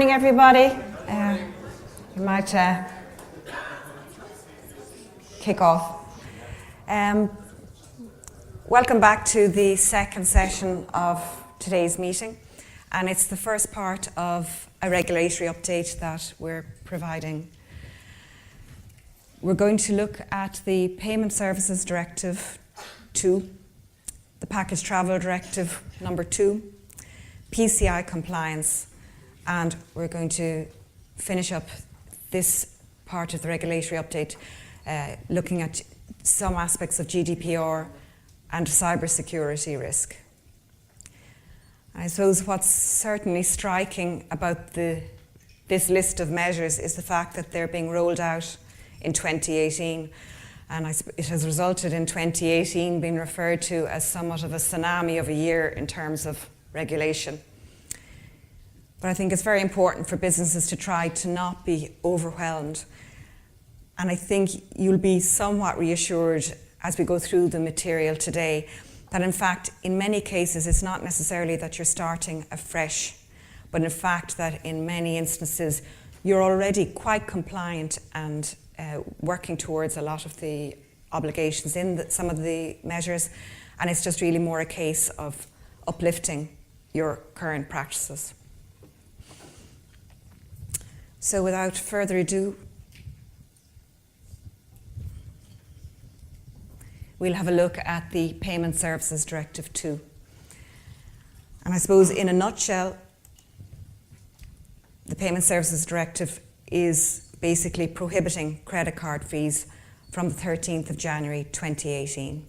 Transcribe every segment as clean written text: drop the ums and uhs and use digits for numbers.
Good morning, everybody. You might kick off. Welcome back to the second session of today's meeting, and it's the first part of a regulatory update that we're providing. We're going to look at the Payment Services Directive 2, the Package Travel Directive number 2, PCI compliance, and we're going to finish up this part of the regulatory update looking at some aspects of GDPR and cybersecurity risk. I suppose what's certainly striking about this list of measures is the fact that they're being rolled out in 2018, and it has resulted in 2018 being referred to as somewhat of a tsunami of a year in terms of regulation. But I think it's very important for businesses to try to not be overwhelmed. And I think you'll be somewhat reassured as we go through the material today that in fact, in many cases, it's not necessarily that you're starting afresh, but in fact that in many instances, you're already quite compliant and working towards a lot of the obligations in some of the measures. And it's just really more a case of uplifting your current practices. So without further ado, we'll have a look at the Payment Services Directive 2. And I suppose in a nutshell, the Payment Services Directive is basically prohibiting credit card fees from the 13th of January 2018.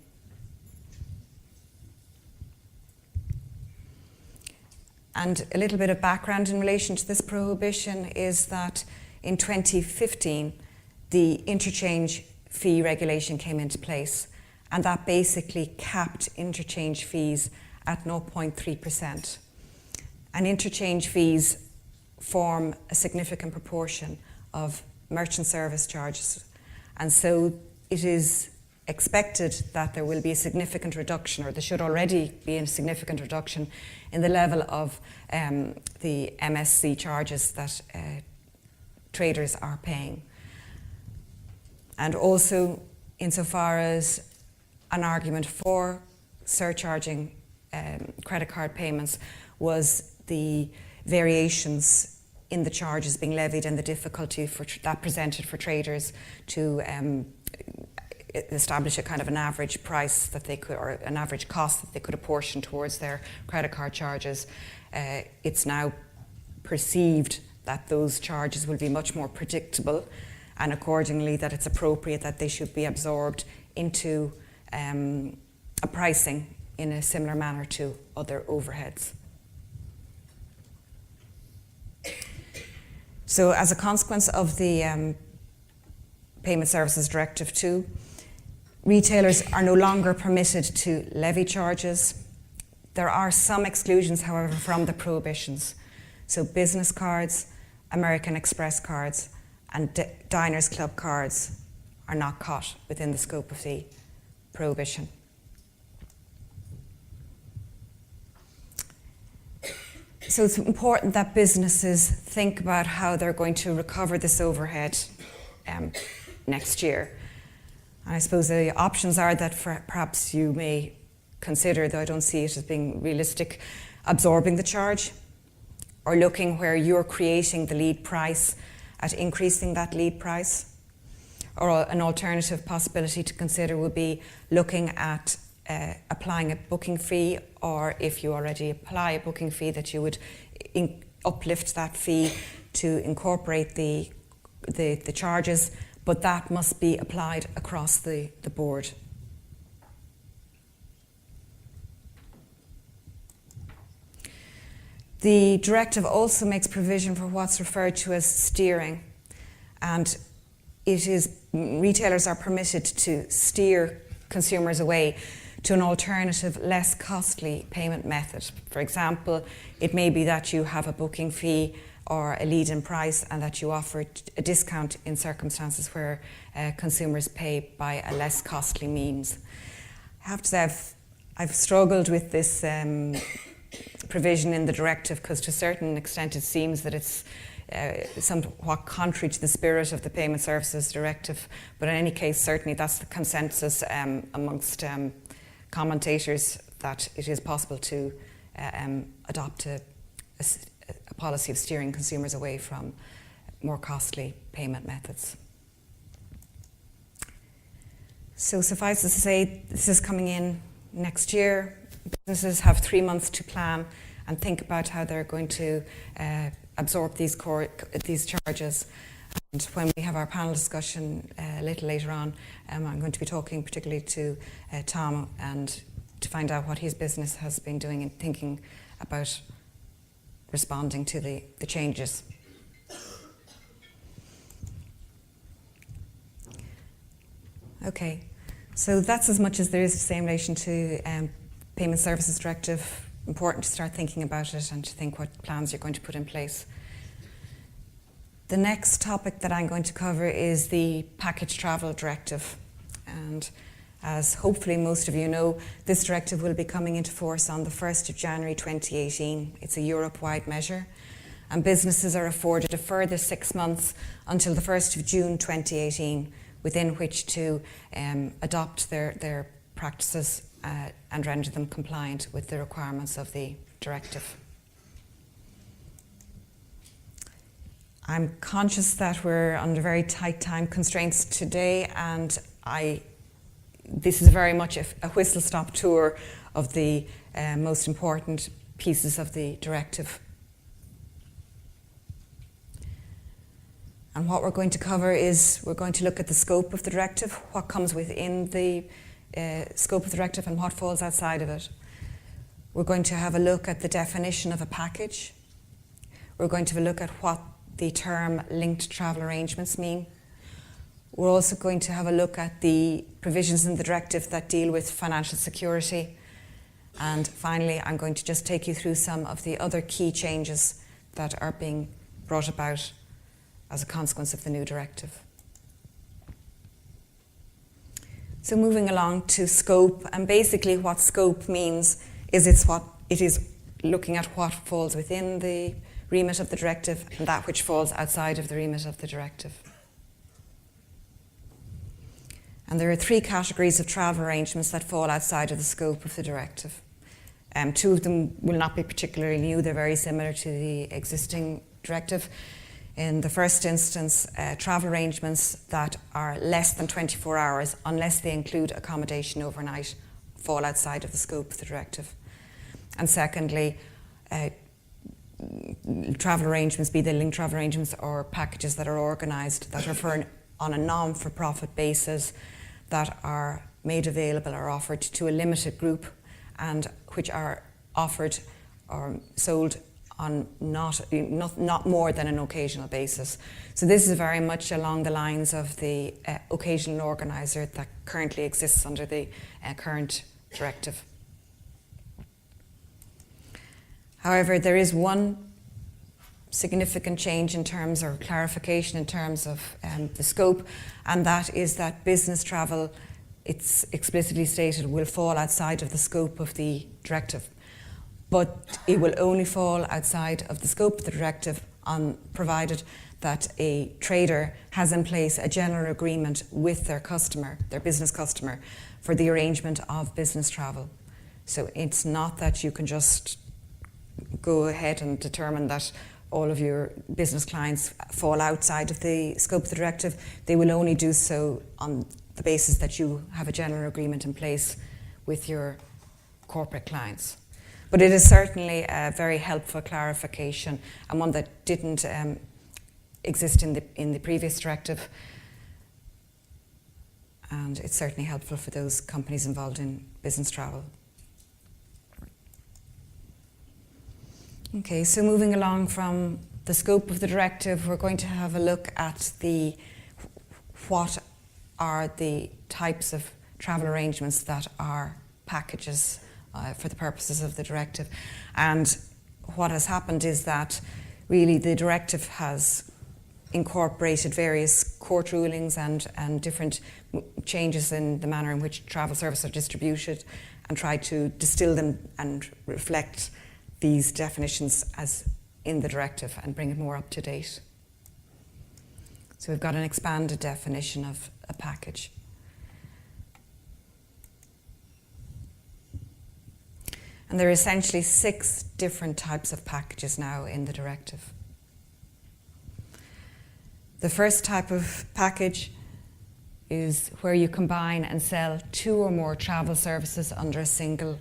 And a little bit of background in relation to this prohibition is that in 2015, the interchange fee regulation came into place, and that basically capped interchange fees at 0.3%. And interchange fees form a significant proportion of merchant service charges. And so it is expected that there will be a significant reduction, or there should already be a significant reduction in the level of the MSC charges that traders are paying. And also, insofar as an argument for surcharging credit card payments was the variations in the charges being levied and the difficulty that presented for traders to establish a kind of an average price that they could, or an average cost that they could apportion towards their credit card charges. It's now perceived that those charges will be much more predictable, and accordingly that it's appropriate that they should be absorbed into a pricing in a similar manner to other overheads. So as a consequence of the Payment Services Directive 2, retailers are no longer permitted to levy charges. There are some exclusions, however, from the prohibitions. So business cards, American Express cards, and Diners Club cards are not caught within the scope of the prohibition. So it's important that businesses think about how they're going to recover this overhead next year. And I suppose the options are that perhaps you may consider, though I don't see it as being realistic, absorbing the charge, or looking where you're creating the lead price at increasing that lead price. Or an alternative possibility to consider would be looking at applying a booking fee, or if you already apply a booking fee, that you would uplift that fee to incorporate the charges, but that must be applied across the board. The directive also makes provision for what's referred to as steering, and retailers are permitted to steer consumers away to an alternative, less costly payment method. For example, it may be that you have a booking fee or a lead-in price, and that you offer a discount in circumstances where consumers pay by a less costly means. I have to say I've struggled with this provision in the directive, because to a certain extent it seems that it's somewhat contrary to the spirit of the Payment Services Directive. But in any case, certainly that's the consensus amongst commentators, that it is possible to adopt a policy of steering consumers away from more costly payment methods. So suffice it to say, this is coming in next year. Businesses have 3 months to plan and think about how they're going to absorb these charges. And when we have our panel discussion a little later on, I'm going to be talking particularly to Tom, and to find out what his business has been doing and thinking about responding to the changes. Okay, so that's as much as there is to say in relation to Payment Services Directive. Important to start thinking about it and to think what plans you're going to put in place. The next topic that I'm going to cover is the Package Travel Directive. And as hopefully most of you know, this directive will be coming into force on the 1st of January 2018. It's a Europe-wide measure, and businesses are afforded a further 6 months until the 1st of June 2018, within which to adopt their practices and render them compliant with the requirements of the directive. I'm conscious that we're under very tight time constraints today, and this is very much a whistle-stop tour of the most important pieces of the directive. And what we're going to cover is, we're going to look at the scope of the directive, what comes within the scope of the directive and what falls outside of it. We're going to have a look at the definition of a package. We're going to have a look at what the term linked travel arrangements mean. We're also going to have a look at the provisions in the directive that deal with financial security. And finally, I'm going to just take you through some of the other key changes that are being brought about as a consequence of the new directive. So moving along to scope, and basically what scope means is it is looking at what falls within the remit of the directive and that which falls outside of the remit of the directive. And there are 3 categories of travel arrangements that fall outside of the scope of the directive. 2 of them will not be particularly new, they're very similar to the existing directive. In the first instance, travel arrangements that are less than 24 hours, unless they include accommodation overnight, fall outside of the scope of the directive. And secondly, travel arrangements, be they linked travel arrangements or packages that are organised, that are on a non-for-profit basis, that are made available or offered to a limited group, and which are offered or sold on not more than an occasional basis. So this is very much along the lines of the occasional organiser that currently exists under the current directive. However, there is one significant change in terms, or clarification in terms of the scope, and that is that business travel, it's explicitly stated, will fall outside of the scope of the directive. But it will only fall outside of the scope of the directive provided that a trader has in place a general agreement with their customer, their business customer, for the arrangement of business travel. So it's not that you can just go ahead and determine that all of your business clients fall outside of the scope of the directive. They will only do so on the basis that you have a general agreement in place with your corporate clients. But it is certainly a very helpful clarification, and one that didn't exist in the previous directive. And it's certainly helpful for those companies involved in business travel. Okay, so moving along from the scope of the directive, we're going to have a look at what are the types of travel arrangements that are packages for the purposes of the directive. And what has happened is that really the directive has incorporated various court rulings and different changes in the manner in which travel services are distributed, and tried to distill them and reflect these definitions as in the directive and bring it more up to date. So we've got an expanded definition of a package. And there are essentially 6 different types of packages now in the directive. The first type of package is where you combine and sell 2 or more travel services under a single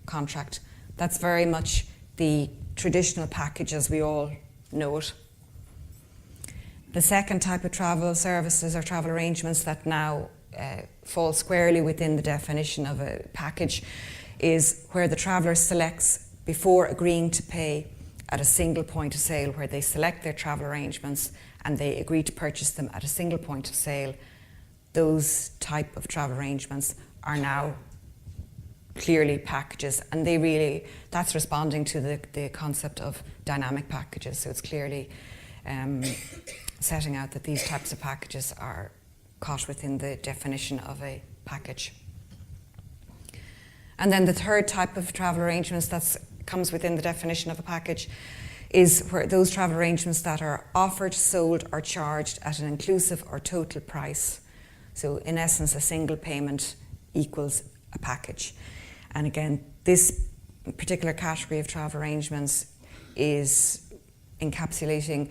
contract. That's very much the traditional package as we all know it. The second type of travel services or travel arrangements that now fall squarely within the definition of a package is where the traveller selects before agreeing to pay at a single point of sale, where they select their travel arrangements and they agree to purchase them at a single point of sale. Those type of travel arrangements are now clearly packages, and that's responding to the concept of dynamic packages. So it's clearly setting out that these types of packages are caught within the definition of a package. And then the third type of travel arrangements that comes within the definition of a package is where those travel arrangements that are offered, sold or charged at an inclusive or total price. So in essence, a single payment equals a package. And again, this particular category of travel arrangements is encapsulating,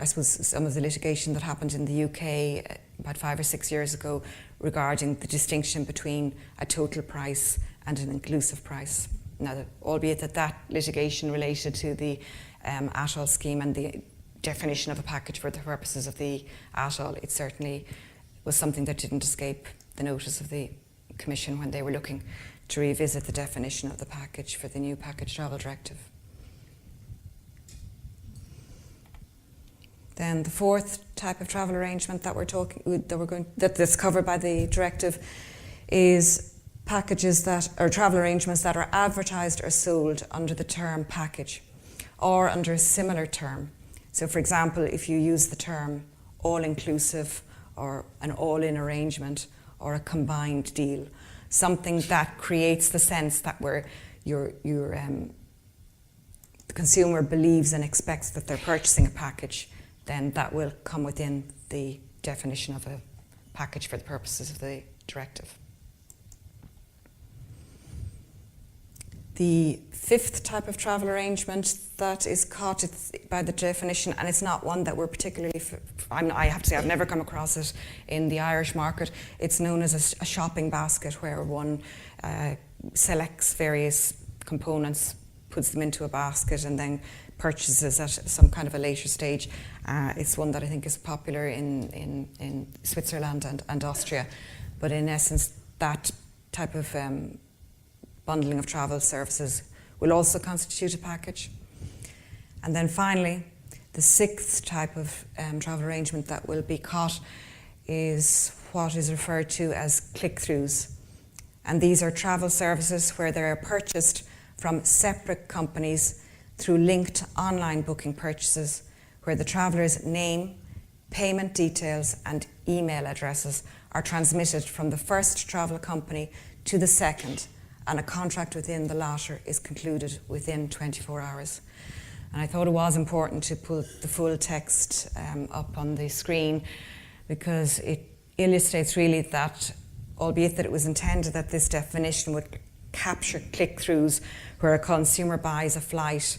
I suppose, some of the litigation that happened in the UK about 5 or 6 years ago regarding the distinction between a total price and an inclusive price. Now, albeit that litigation related to the ATAA scheme and the definition of a package for the purposes of the ATAA, it certainly was something that didn't escape the notice of the Commission when they were looking to revisit the definition of the package for the new Package Travel Directive. Then the fourth type of travel arrangement that's covered by the directive is packages that are travel arrangements that are advertised or sold under the term package or under a similar term. So for example, if you use the term all-inclusive or an all-in arrangement or a combined deal, something that creates the sense that the consumer believes and expects that they're purchasing a package, then that will come within the definition of a package for the purposes of the directive. The fifth type of travel arrangement that is caught by the definition, and it's not one that we're particularly, I have to say I've never come across it in the Irish market. It's known as a shopping basket, where one selects various components, puts them into a basket and then purchases at some kind of a later stage. It's one that I think is popular in Switzerland and Austria. But in essence, that type of bundling of travel services will also constitute a package. And then finally, the sixth type of travel arrangement that will be caught is what is referred to as click-throughs. And these are travel services where they are purchased from separate companies through linked online booking purchases, where the traveller's name, payment details and email addresses are transmitted from the first travel company to the second, and a contract within the latter is concluded within 24 hours. And I thought it was important to put the full text up on the screen, because it illustrates really that, albeit that it was intended that this definition would capture click-throughs where a consumer buys a flight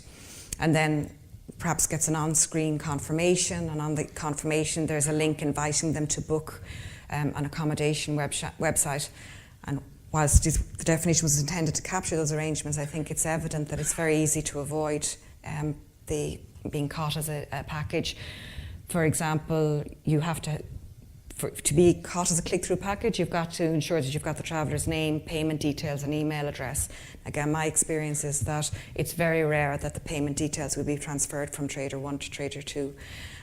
and then perhaps gets an on-screen confirmation, and on the confirmation there's a link inviting them to book an accommodation website. And whilst the definition was intended to capture those arrangements, I think it's evident that it's very easy to avoid the being caught as a package. For example, you have to be caught as a click-through package, you've got to ensure that you've got the traveller's name, payment details and email address. Again, my experience is that it's very rare that the payment details will be transferred from Trader 1 to Trader 2.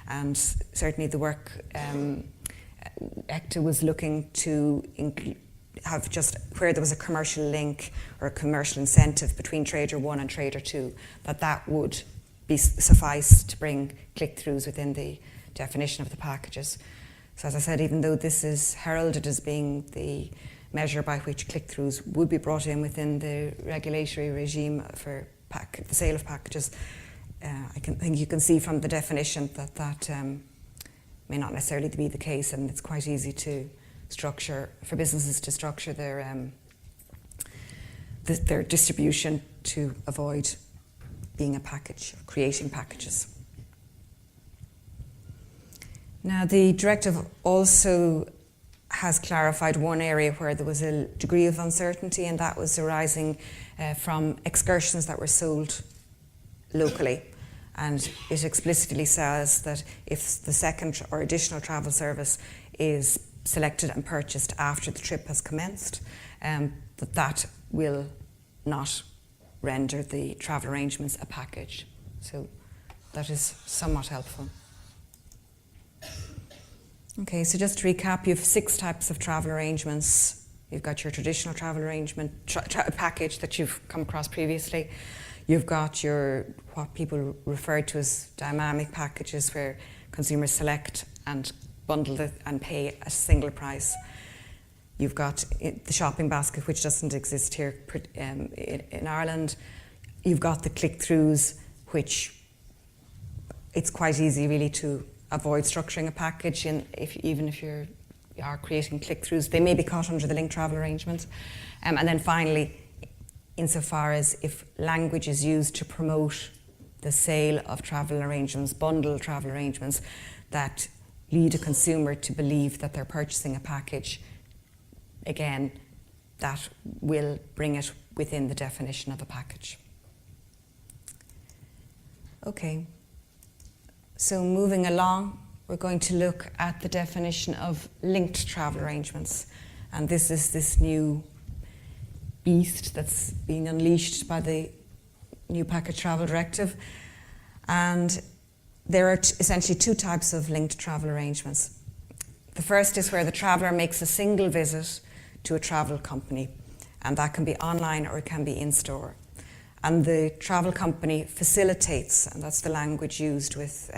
And certainly the work ECTA was looking to have just where there was a commercial link or a commercial incentive between Trader 1 and Trader 2, that would be suffice to bring click-throughs within the definition of the packages. So as I said, even though this is heralded as being the measure by which click-throughs would be brought in within the regulatory regime for the sale of packages. I think you can see from the definition that may not necessarily be the case, and it's quite easy to structure for businesses to structure their distribution to avoid being a package, creating packages. Now, the directive also has clarified one area where there was a degree of uncertainty, and that was arising from excursions that were sold locally. And it explicitly says that if the second or additional travel service is selected and purchased after the trip has commenced, that will not render the travel arrangements a package. So that is somewhat helpful. Okay, so just to recap, you have 6 types of travel arrangements. You've got your traditional travel arrangement package that you've come across previously. You've got your what people refer to as dynamic packages, where consumers select and bundle it and pay a single price. You've got the shopping basket, which doesn't exist here in Ireland. You've got the click-throughs, which it's quite easy really to avoid structuring a package, even if you are creating click-throughs. They may be caught under the linked travel arrangement. And then finally, insofar as if language is used to promote the sale of travel arrangements, bundled travel arrangements, that lead a consumer to believe that they're purchasing a package, again, that will bring it within the definition of a package. Okay, so moving along, we're going to look at the definition of linked travel arrangements. And this is this new beast that's being unleashed by the new package travel directive. And there are essentially 2 types of linked travel arrangements. The first is where the traveller makes a single visit to a travel company, and that can be online or it can be in-store. And the travel company facilitates, and that's the language used with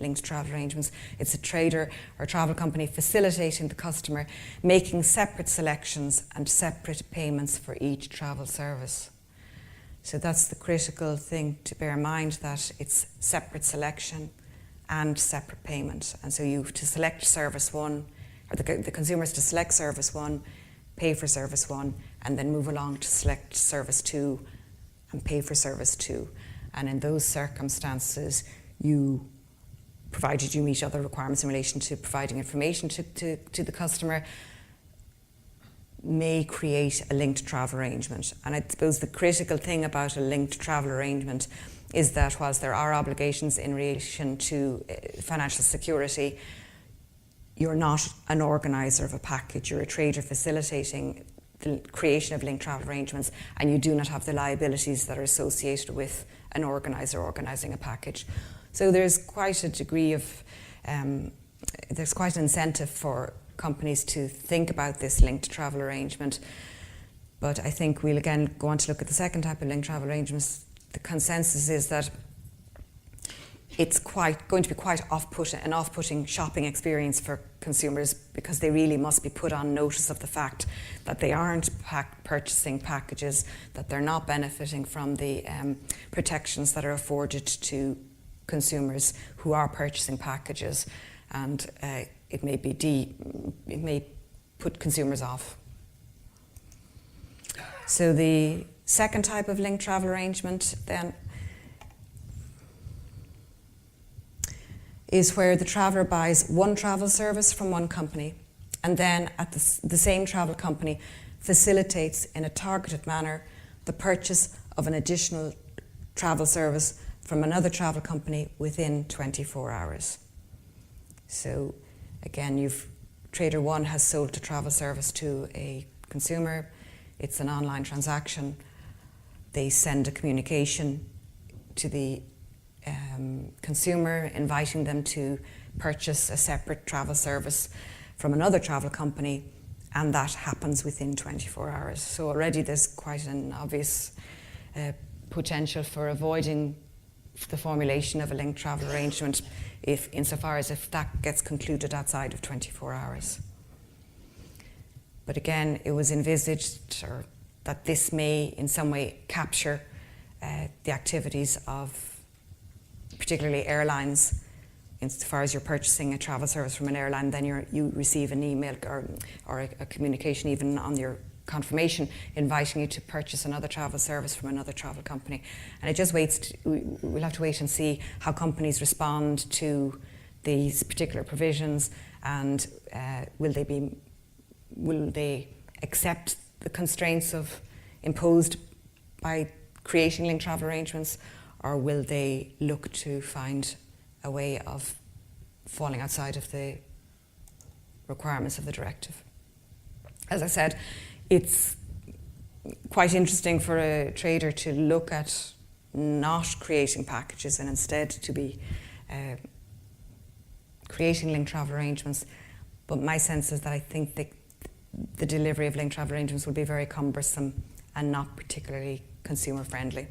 linked travel arrangements, it's a trader or travel company facilitating the customer, making separate selections and separate payments for each travel service. So that's the critical thing to bear in mind, that it's separate selection and separate payment. And so you have to select service 1, or the consumers to select service 1, pay for service 1, and then move along to select service 2 and pay for service 2. And in those circumstances, you, provided you meet other requirements in relation to providing information to the customer, may create a linked travel arrangement. And I suppose the critical thing about a linked travel arrangement is that whilst there are obligations in relation to financial security, you're not an organiser of a package, you're a trader facilitating the creation of linked travel arrangements, and you do not have the liabilities that are associated with an organiser organising a package. So there's quite a degree of, there's quite an incentive for companies to think about this linked travel arrangement. But I think we'll again go on to look at the second type of linked travel arrangements. The consensus is that it's going to be quite an off-putting shopping experience for consumers, because they really must be put on notice of the fact that they aren't purchasing packages, that they're not benefiting from the protections that are afforded to consumers who are purchasing packages, and it may put consumers off. So the second type of linked travel arrangement then is where the traveller buys one travel service from one company, and then at the same travel company facilitates in a targeted manner the purchase of an additional travel service from another travel company within 24 hours. So again, Trader 1 has sold a travel service to a consumer. It's an online transaction. They send a communication to the consumer inviting them to purchase a separate travel service from another travel company, and that happens within 24 hours. So already there's quite an obvious potential for avoiding the formulation of a linked travel arrangement insofar as if that gets concluded outside of 24 hours. But again, it was envisaged that this may in some way capture the activities of particularly airlines. Insofar as you're purchasing a travel service from an airline, then you receive an email or a communication even on your confirmation inviting you to purchase another travel service from another travel company. And it just we'll have to wait and see how companies respond to these particular provisions, and will they accept the constraints imposed by creating linked travel arrangements, or will they look to find a way of falling outside of the requirements of the directive? As I said, it's quite interesting for a trader to look at not creating packages and instead to be creating linked travel arrangements. But my sense is that I think the delivery of linked travel arrangements will be very cumbersome and not particularly consumer friendly.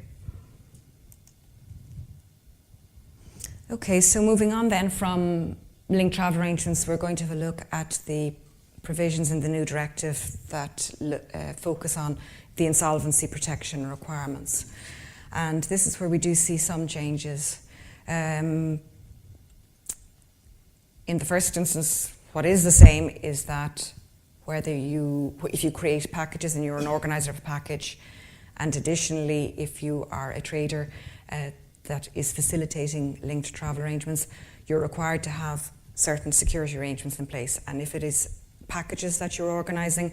Okay, so moving on then from linked travel arrangements, we're going to have a look at the provisions in the new directive that focus on the insolvency protection requirements. And this is where we do see some changes. In the first instance, what is the same is that if you create packages and you're an organizer of a package, and additionally, if you are a trader that is facilitating linked travel arrangements, you're required to have certain security arrangements in place. And if it is packages that you're organising,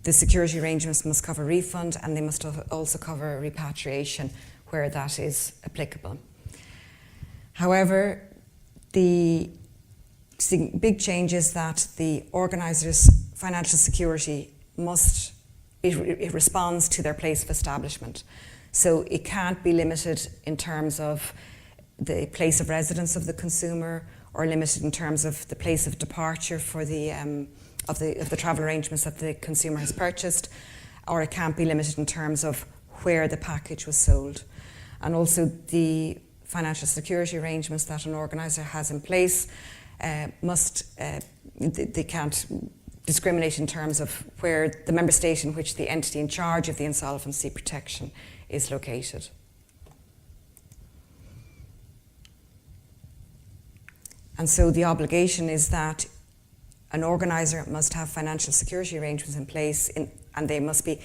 the security arrangements must cover refund, and they must also cover repatriation where that is applicable. However, the big change is that the organiser's financial security it responds to their place of establishment. So it can't be limited in terms of the place of residence of the consumer, or limited in terms of the place of departure for of the travel arrangements that the consumer has purchased, or it can't be limited in terms of where the package was sold. And also the financial security arrangements that an organiser has in place they can't discriminate in terms of where the member state in which the entity in charge of the insolvency protection is located. And so the obligation is that an organiser must have financial security arrangements in place, and they must be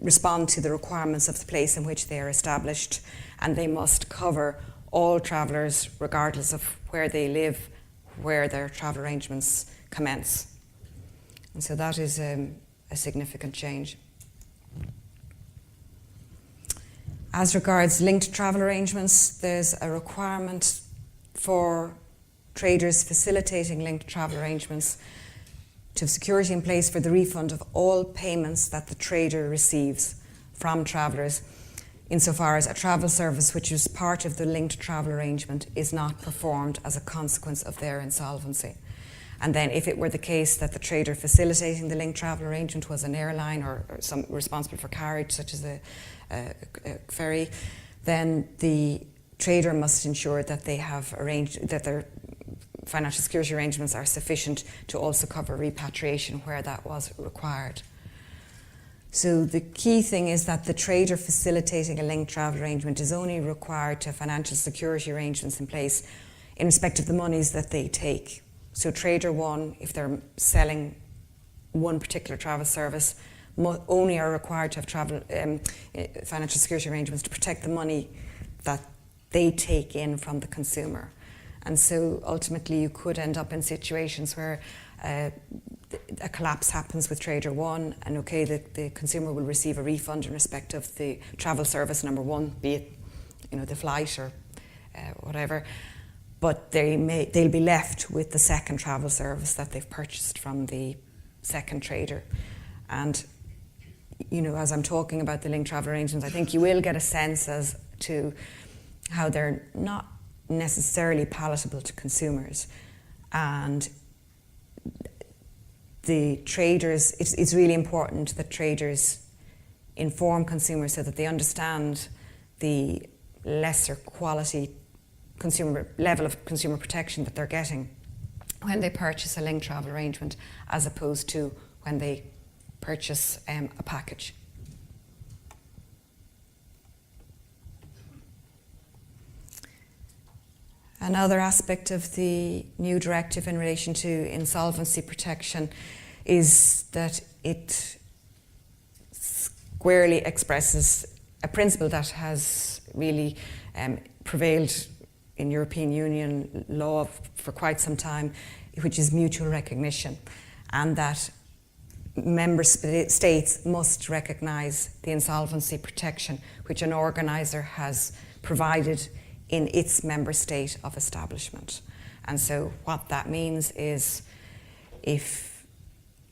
respond to the requirements of the place in which they are established, and they must cover all travellers regardless of where they live, where their travel arrangements commence. And so that is a significant change. As regards linked travel arrangements, there's a requirement for traders facilitating linked travel arrangements to have security in place for the refund of all payments that the trader receives from travellers, insofar as a travel service which is part of the linked travel arrangement is not performed as a consequence of their insolvency. And then if it were the case that the trader facilitating the linked travel arrangement was an airline or some responsible for carriage, such as a ferry, then the trader must ensure that they have arranged, that their financial security arrangements are sufficient to also cover repatriation where that was required. So the key thing is that the trader facilitating a linked travel arrangement is only required to have financial security arrangements in place in respect of the monies that they take. So trader one, if they're selling one particular travel service, only are required to have financial security arrangements to protect the money that they take in from the consumer. And so ultimately you could end up in situations where a collapse happens with trader one, and okay, the consumer will receive a refund in respect of the travel service number one, be it the flight or whatever, but they'll be left with the second travel service that they've purchased from the second trader. And as I'm talking about the linked travel arrangements, I think you will get a sense as to how they're not necessarily palatable to consumers. And the traders, it's really important that traders inform consumers so that they understand the lesser quality level of consumer protection that they're getting when they purchase a linked travel arrangement, as opposed to when they purchase a package. Another aspect of the new directive in relation to insolvency protection is that it squarely expresses a principle that has really prevailed in European Union law for quite some time, which is mutual recognition, and that member states must recognise the insolvency protection which an organiser has provided in its member state of establishment. And so what that means is, if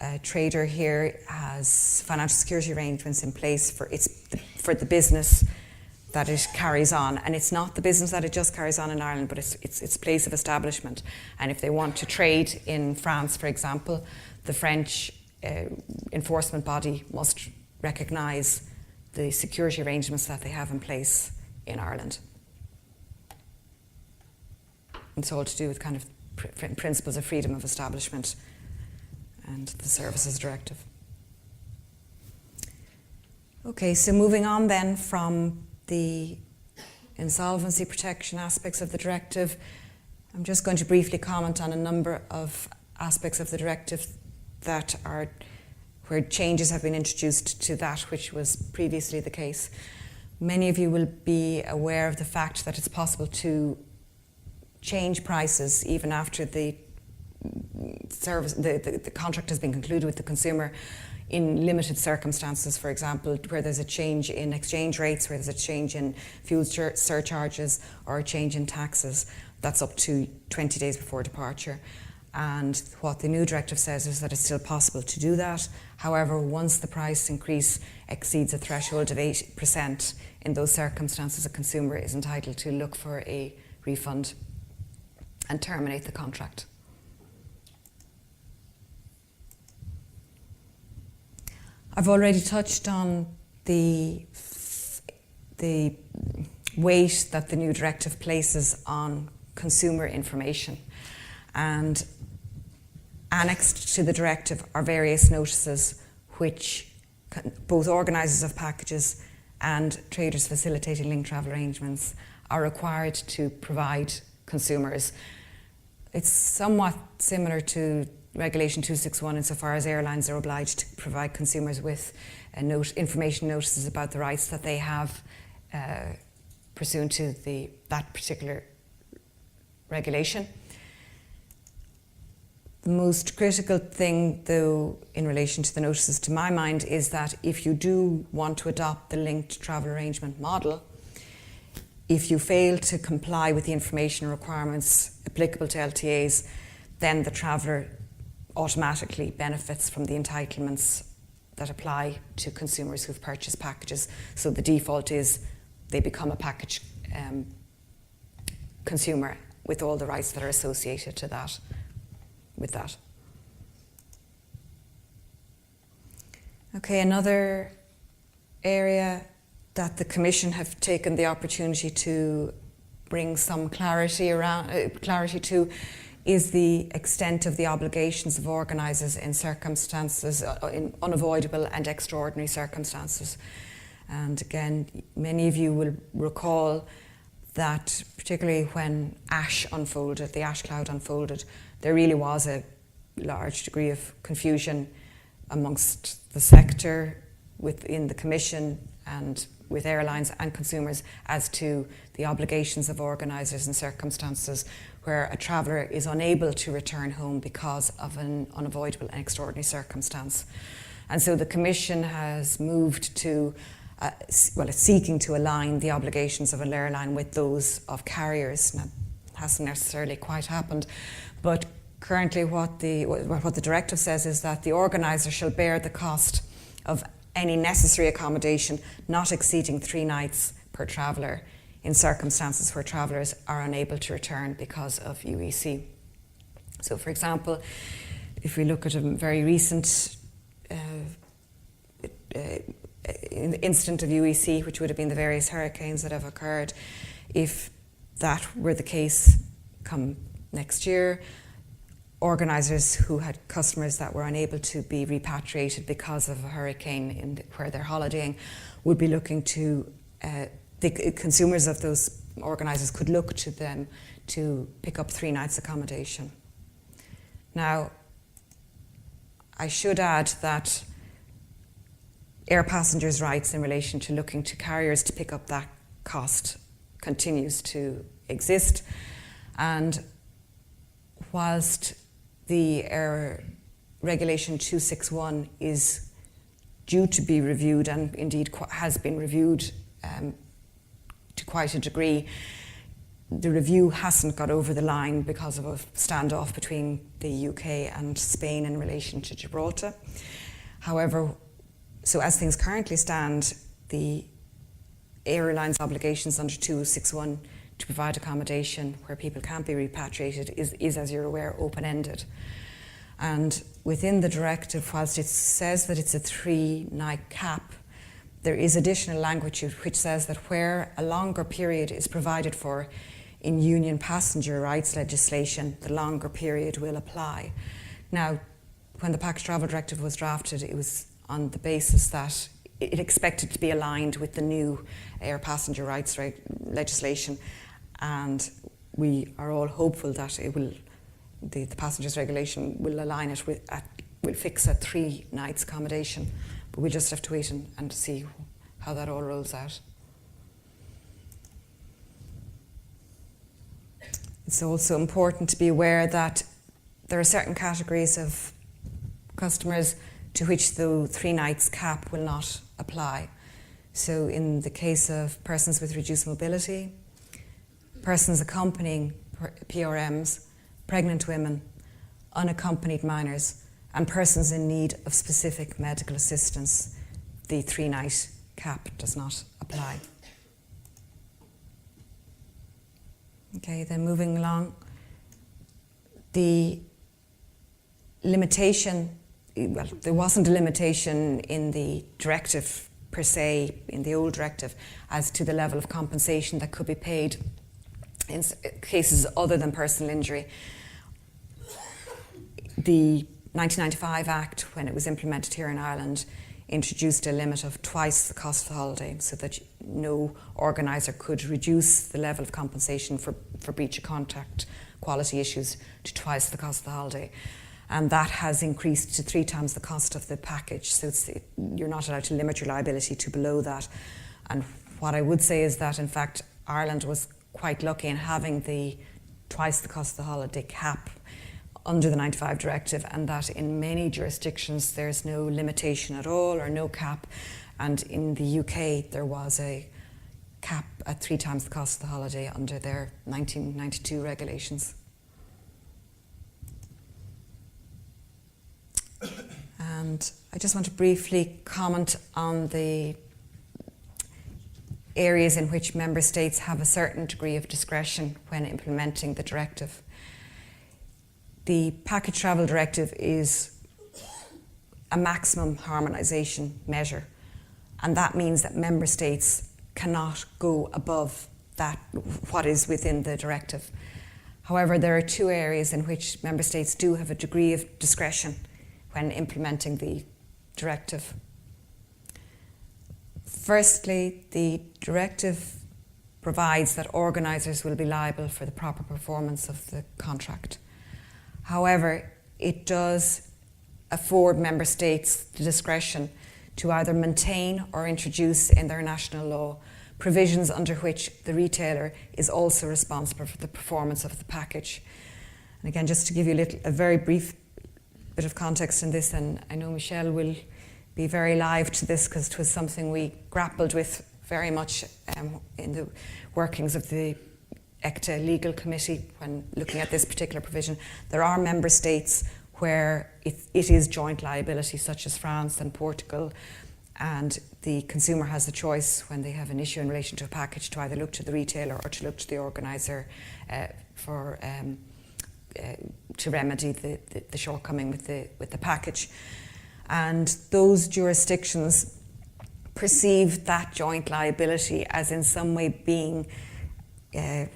a trader here has financial security arrangements in place for the business that it carries on, and it's not the business that it just carries on in Ireland, but it's place of establishment. And if they want to trade in France, for example, the French enforcement body must recognise the security arrangements that they have in place in Ireland. It's all to do with kind of principles of freedom of establishment and the Services Directive. Okay, so moving on then from the insolvency protection aspects of the directive, I'm just going to briefly comment on a number of aspects of the directive that are where changes have been introduced to that which was previously the case. Many of you will be aware of the fact that it's possible to change prices even after the contract has been concluded with the consumer in limited circumstances, for example, where there's a change in exchange rates, where there's a change in fuel surcharges or a change in taxes. That's up to 20 days before departure. And what the new directive says is that it's still possible to do that. However, once the price increase exceeds a threshold of 8%, in those circumstances, a consumer is entitled to look for a refund and terminate the contract. I've already touched on the weight that the new directive places on consumer information, and annexed to the directive are various notices which both organisers of packages and traders facilitating linked travel arrangements are required to provide consumers. It's somewhat similar to Regulation 261 insofar as airlines are obliged to provide consumers with information notices about the rights that they have pursuant to that particular regulation. The most critical thing, though, in relation to the notices, to my mind, is that if you do want to adopt the linked travel arrangement model, if you fail to comply with the information requirements applicable to LTAs, then the traveller automatically benefits from the entitlements that apply to consumers who've purchased packages. So the default is they become a package consumer with all the rights that are associated to that. With that. Okay, another area that the Commission have taken the opportunity to bring some clarity to is the extent of the obligations of organisers in circumstances, in unavoidable and extraordinary circumstances. And again, many of you will recall that particularly when ash unfolded, the ash cloud unfolded, there really was a large degree of confusion amongst the sector, within the Commission and with airlines and consumers as to the obligations of organisers in circumstances where a traveller is unable to return home because of an unavoidable and extraordinary circumstance. And so the Commission has moved to, it's seeking to align the obligations of an airline with those of carriers. Now, it hasn't necessarily quite happened, but currently what the directive says is that the organiser shall bear the cost of any necessary accommodation not exceeding 3 nights per traveller in circumstances where travellers are unable to return because of UEC. So, for example, if we look at a very recent incident of UEC, which would have been the various hurricanes that have occurred, if that were the case come next year, organisers who had customers that were unable to be repatriated because of a hurricane where they're holidaying would be looking to, the consumers of those organisers could look to them to pick up 3 nights accommodation. Now, I should add that air passengers' rights in relation to looking to carriers to pick up that cost continues to exist, and whilst the Air Regulation 261 is due to be reviewed, and indeed has been reviewed to quite a degree, the review hasn't got over the line because of a standoff between the UK and Spain in relation to Gibraltar. However, so as things currently stand, the airline's obligations under 261 to provide accommodation where people can't be repatriated is, as you're aware, open-ended. And within the directive, whilst it says that it's a 3-night cap, there is additional language which says that where a longer period is provided for in union passenger rights legislation, the longer period will apply. Now, when the Package Travel Directive was drafted, it was on the basis that it expected to be aligned with the new air passenger rights legislation, and we are all hopeful that it will, the passengers regulation will align it with, will fix a 3 nights accommodation, but we'll just have to wait and see how that all rolls out. It's also important to be aware that there are certain categories of customers to which the 3 nights cap will not apply. So in the case of persons with reduced mobility, persons accompanying PRMs, pregnant women, unaccompanied minors, and persons in need of specific medical assistance, the 3-night cap does not apply. Okay, then moving along, the limitation, well, there wasn't a limitation in the directive per se, in the old directive, as to the level of compensation that could be paid in cases other than personal injury. The 1995 Act, when it was implemented here in Ireland, introduced a limit of twice the cost of the holiday, so that no organiser could reduce the level of compensation for breach of contract quality issues to twice the cost of the holiday. And that has increased to 3 times the cost of the package, so you're not allowed to limit your liability to below that. And what I would say is that, in fact, Ireland was quite lucky in having the twice the cost of the holiday cap under the 95 directive, and that in many jurisdictions there's no limitation at all or no cap, and in the UK there was a cap at 3 times the cost of the holiday under their 1992 regulations. And I just want to briefly comment on the areas in which member states have a certain degree of discretion when implementing the directive. The Package Travel Directive is a maximum harmonisation measure, and that means that member states cannot go above that, what is within the directive. However, there are 2 areas in which member states do have a degree of discretion when implementing the directive. Firstly, the directive provides that organisers will be liable for the proper performance of the contract. However, it does afford member states the discretion to either maintain or introduce in their national law provisions under which the retailer is also responsible for the performance of the package. And again, just to give you a very brief bit of context in this, and I know Michelle will be very live to this because it was something we grappled with very much in the workings of the ITAA legal committee when looking at this particular provision. There are member states where it is joint liability, such as France and Portugal, and the consumer has the choice when they have an issue in relation to a package to either look to the retailer or to look to the organiser to remedy the shortcoming with the package. And those jurisdictions perceive that joint liability as in some way being an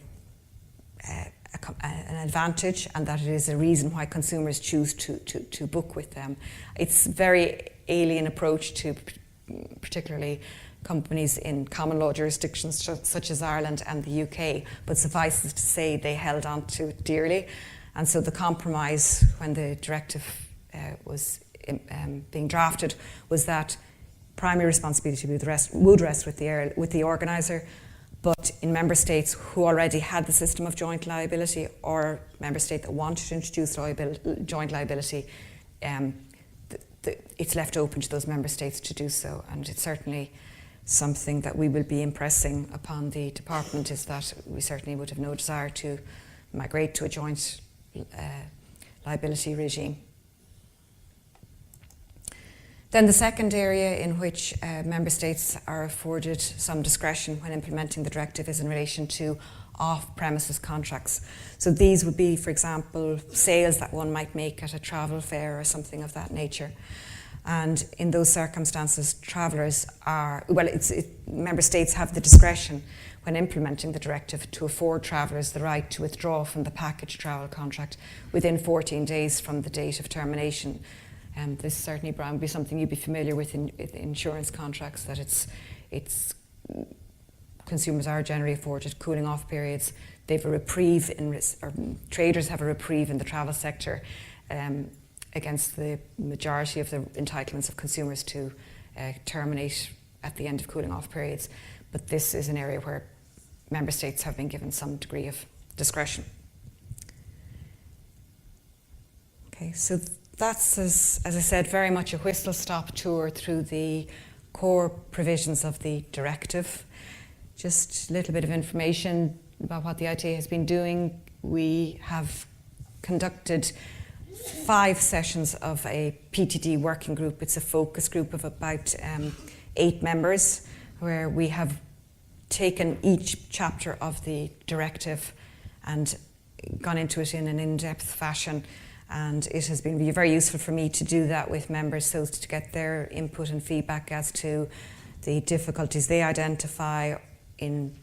advantage, and that it is a reason why consumers choose to book with them. It's a very alien approach to particularly companies in common law jurisdictions such as Ireland and the UK, but suffice it to say they held on to it dearly. And so the compromise when the directive was being drafted was that primary responsibility would rest with the organiser, but in member states who already had the system of joint liability or member state that wanted to introduce joint liability, it's left open to those member states to do so. And it's certainly something that we will be impressing upon the department, is that we certainly would have no desire to migrate to a joint liability regime. Then the second area in which member states are afforded some discretion when implementing the directive is in relation to off-premises contracts. So these would be, for example, sales that one might make at a travel fair or something of that nature. And in those circumstances, travellers are, member states have the discretion when implementing the directive to afford travellers the right to withdraw from the package travel contract within 14 days from the date of termination. This certainly, Brian, would be something you'd be familiar with in insurance contracts, that it's consumers are generally afforded cooling off periods. They have a reprieve or traders have a reprieve in the travel sector against the majority of the entitlements of consumers to terminate at the end of cooling off periods. But this is an area where member states have been given some degree of discretion. Okay, so that's, as I said, very much a whistle-stop tour through the core provisions of the directive. Just a little bit of information about what the ITAA has been doing. We have conducted 5 sessions of a PTD working group. It's a focus group of about 8 members, where we have taken each chapter of the directive and gone into it in an in-depth fashion. And it has been very useful for me to do that with members, so to get their input and feedback as to the difficulties they identify in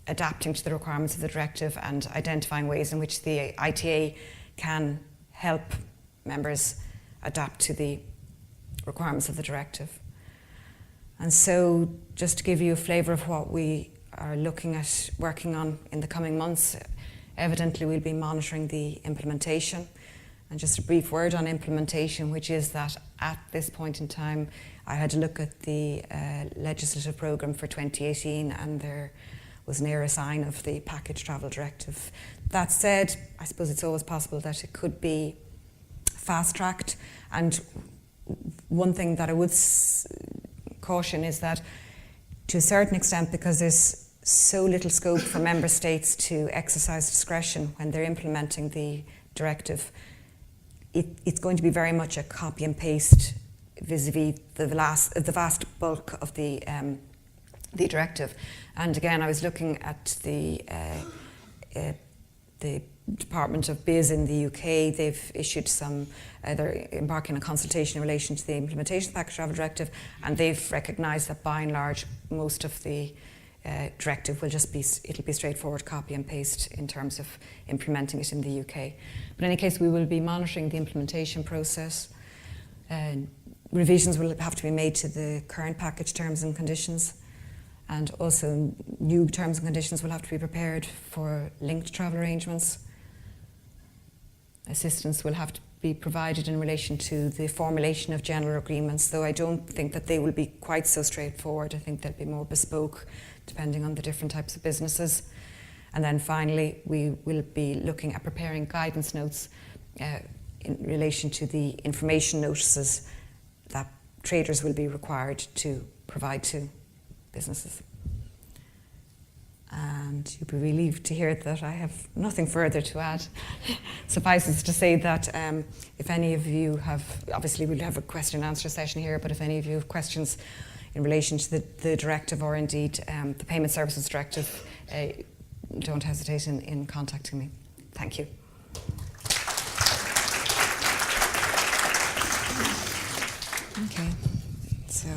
adapting to the requirements of the directive and identifying ways in which the ITAA can help members adapt to the requirements of the directive. And so, just to give you a flavour of what we are looking at working on in the coming months, evidently we'll be monitoring the implementation. And just a brief word on implementation, which is that at this point in time, I had to look at the legislative programme for 2018, and there was near a sign of the package travel directive. That said, I suppose it's always possible that it could be fast-tracked. And one thing that I would caution is that, to a certain extent, because there's so little scope for member states to exercise discretion when they're implementing the directive, it's going to be very much a copy and paste vis-a-vis the vast bulk of the directive. And again, I was looking at the Department of Biz in the UK. They've issued they're embarking on a consultation in relation to the implementation of the package travel directive, and they've recognised that by and large most of the directive it'll be straightforward copy and paste in terms of implementing it in the UK. But in any case, we will be monitoring the implementation process. Revisions will have to be made to the current package terms and conditions, and also new terms and conditions will have to be prepared for linked travel arrangements. Assistance will have to be provided in relation to the formulation of general agreements, though I don't think that they will be quite so straightforward. I think they'll be more bespoke, depending on the different types of businesses. And then finally, we will be looking at preparing guidance notes in relation to the information notices that traders will be required to provide to businesses. And you'll be relieved to hear that I have nothing further to add. Suffices to say that if any of you have, obviously we'll have a question and answer session here, but if any of you have questions in relation to the directive, or indeed the Payment Services Directive, don't hesitate in contacting me. Thank you. Okay, so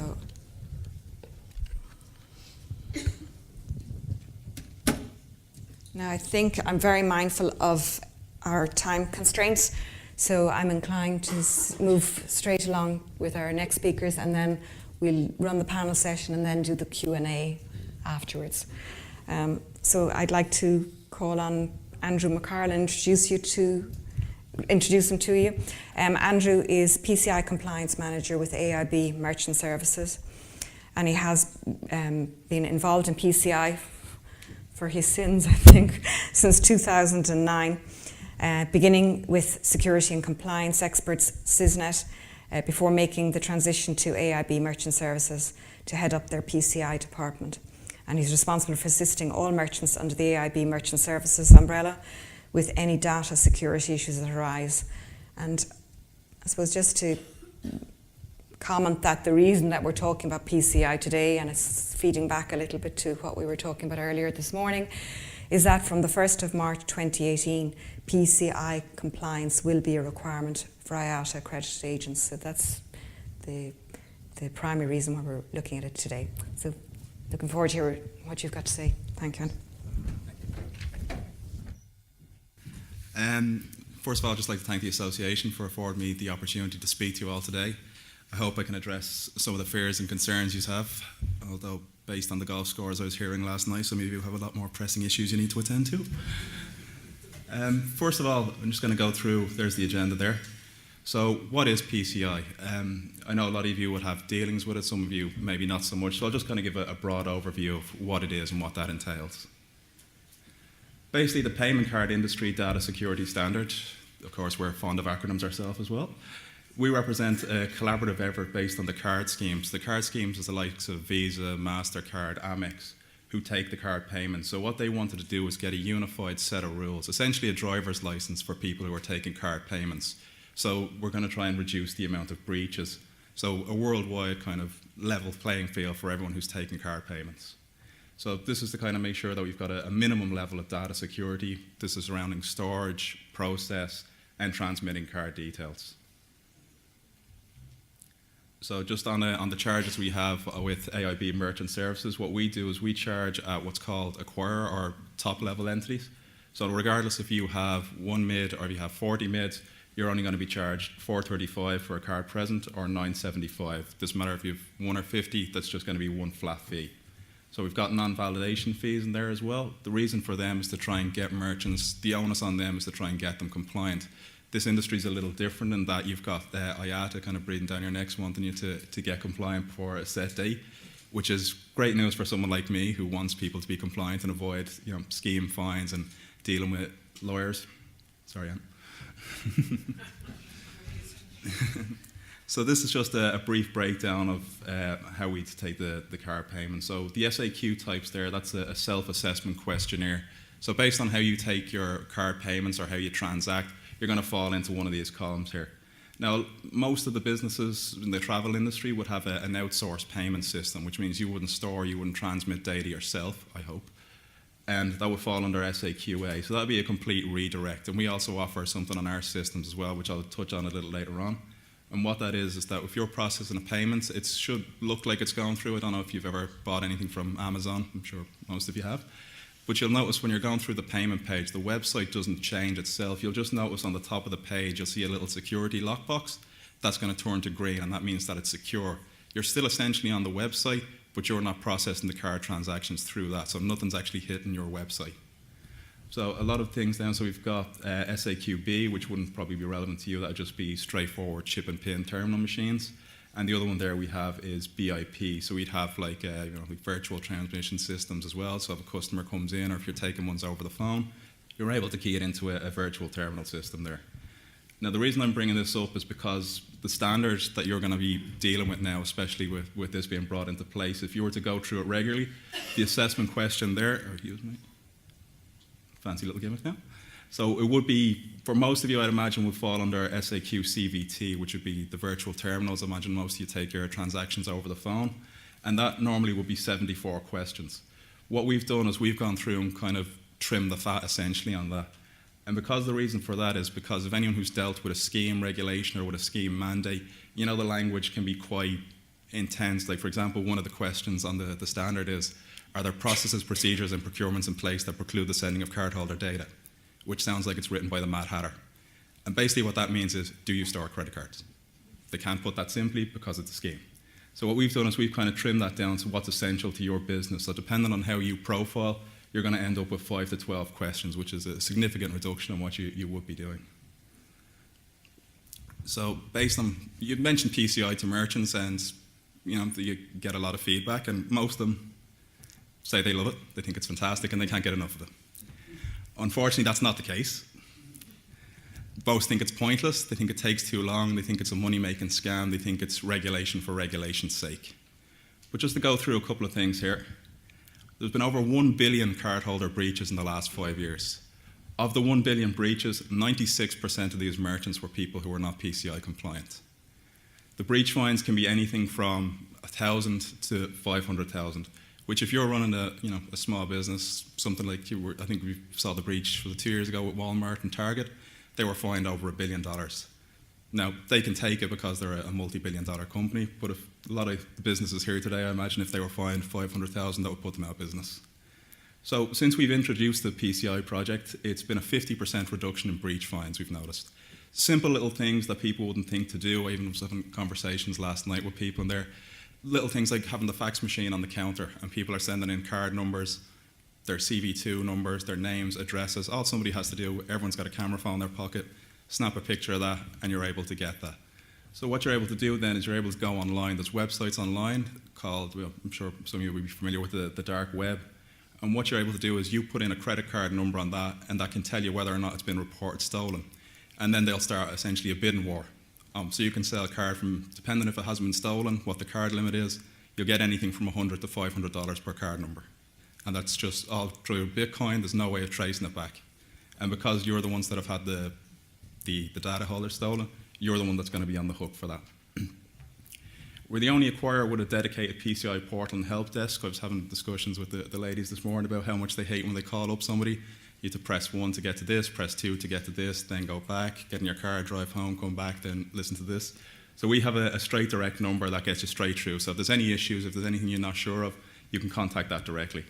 now I think I'm very mindful of our time constraints, so I'm inclined to move straight along with our next speakers, and then we'll run the panel session and then do the Q&A afterwards. So I'd like to call on Andrew McCarl and introduce him to you. Andrew is PCI Compliance Manager with AIB Merchant Services, and he has been involved in PCI for his sins, I think, since 2009, beginning with security and compliance experts, SysNet, before making the transition to AIB Merchant Services to head up their PCI department. And he's responsible for assisting all merchants under the AIB Merchant Services umbrella with any data security issues that arise. And I suppose just to comment that the reason that we're talking about PCI today, and it's feeding back a little bit to what we were talking about earlier this morning, is that from the 1st of March 2018, PCI compliance will be a requirement for IATA accredited agents. So that's the primary reason why we're looking at it today. So looking forward to hear what you've got to say. Thank you. First of all, I'd just like to thank the association for affording me the opportunity to speak to you all today. I hope I can address some of the fears and concerns you have, although based on the golf scores I was hearing last night, some of you have a lot more pressing issues you need to attend to. First of all, I'm just going to go through, there's the agenda there. So what is PCI? I know a lot of you would have dealings with it, some of you maybe not so much, so I'll just kind of give a broad overview of what it is and what that entails. Basically, the payment card industry data security standard, of course we're fond of acronyms ourselves as well. We represent a collaborative effort based on the card schemes. The card schemes is the likes of Visa, MasterCard, Amex, who take the card payments. So what they wanted to do was get a unified set of rules, essentially a driver's license for people who are taking card payments. So we're going to try and reduce the amount of breaches. So a worldwide kind of level playing field for everyone who's taking card payments. So this is to kind of make sure that we've got a minimum level of data security. This is surrounding storage, process, and transmitting card details. So just on the charges we have with AIB Merchant Services, what we do is we charge at what's called acquirer or top level entities. So regardless if you have 1 mid or if you have 40 mid, you're only going to be charged $4.35 for a card present or $9.75. Doesn't matter if you have 1 or 50, that's just going to be one flat fee. So we've got non-validation fees in there as well. The reason for them is to try and get merchants, the onus on them is to try and get them compliant. This industry is a little different in that you've got IATA kind of breathing down your necks wanting you to get compliant for a set date, which is great news for someone like me who wants people to be compliant and avoid scheme fines and dealing with lawyers. Sorry, Anne. So this is just a brief breakdown of how we take the card payment. So the SAQ types there, that's a self-assessment questionnaire. So based on how you take your card payments or how you transact, you're going to fall into one of these columns here. Now, most of the businesses in the travel industry would have an outsourced payment system, which means you wouldn't store, you wouldn't transmit data yourself, I hope. And that would fall under SAQA. So that would be a complete redirect. And we also offer something on our systems as well, which I'll touch on a little later on. And what that is that if you're processing a payment, it should look like it's going through. I don't know if you've ever bought anything from Amazon. I'm sure most of you have. But you'll notice when you're going through the payment page, the website doesn't change itself. You'll just notice on the top of the page, you'll see a little security lockbox. That's going to turn to green, and that means that it's secure. You're still essentially on the website, but you're not processing the card transactions through that. So nothing's actually hitting your website. So a lot of things then. So we've got SAQB, which wouldn't probably be relevant to you. That would just be straightforward chip and pin terminal machines. And the other one there we have is BIP. So we'd have like virtual transmission systems as well. So if a customer comes in, or if you're taking ones over the phone, you're able to key it into a virtual terminal system there. Now the reason I'm bringing this up is because the standards that you're going to be dealing with now, especially with this being brought into place, if you were to go through it regularly, the assessment question there, fancy little gimmick now. So it would be, for most of you, I'd imagine, would fall under SAQ CVT, which would be the virtual terminals. I imagine most of you take your transactions over the phone. And that normally would be 74 questions. What we've done is we've gone through and kind of trimmed the fat, essentially, on that. And because the reason for that is because of anyone who's dealt with a scheme regulation or with a scheme mandate, the language can be quite intense. Like, for example, one of the questions on the standard is, are there processes, procedures, and procurements in place that preclude the sending of cardholder data? Which sounds like it's written by the Mad Hatter. And basically what that means is, do you store credit cards? They can't put that simply because it's a scheme. So what we've done is we've kind of trimmed that down to what's essential to your business. So depending on how you profile, you're going to end up with 5 to 12 questions, which is a significant reduction on what you would be doing. So based on, you mentioned PCI to merchants, and you get a lot of feedback, and most of them say they love it, they think it's fantastic, and they can't get enough of it. Unfortunately, that's not the case. Both think it's pointless, they think it takes too long, they think it's a money-making scam, they think it's regulation for regulation's sake. But just to go through a couple of things here, there's been over 1 billion cardholder breaches in the last 5 years. Of the 1 billion breaches, 96% of these merchants were people who were not PCI compliant. The breach fines can be anything from 1,000 to 500,000, which if you're running a small business, something like I think we saw the breach 2 years ago with Walmart and Target, they were fined over $1 billion. Now, they can take it because they're a multi-billion-dollar company, but if a lot of the businesses here today, I imagine if they were fined 500,000, that would put them out of business. So since we've introduced the PCI project, it's been a 50% reduction in breach fines, we've noticed. Simple little things that people wouldn't think to do. I even was having conversations last night with people in there. Little things like having the fax machine on the counter, and people are sending in card numbers, their CV2 numbers, their names, addresses. All somebody has to do, everyone's got a camera phone in their pocket, snap a picture of that, and you're able to get that. So what you're able to do then is you're able to go online. There's websites online called, well, I'm sure some of you will be familiar with the dark web. And what you're able to do is you put in a credit card number on that, and that can tell you whether or not it's been reported stolen. And then they'll start essentially a bidding war. So you can sell a card from, depending if it hasn't been stolen, what the card limit is, you'll get anything from $100 to $500 per card number. And that's just all through Bitcoin. There's no way of tracing it back. And because you're the ones that have had the data holder stolen, you're the one that's going to be on the hook for that. We're the only acquirer with a dedicated PCI portal and help desk. I was having discussions with the ladies this morning about how much they hate when they call up somebody. You have to press 1 to get to this, press 2 to get to this, then go back, get in your car, drive home, come back, then listen to this. So we have a straight direct number that gets you straight through. So if there's any issues, if there's anything you're not sure of, you can contact that directly.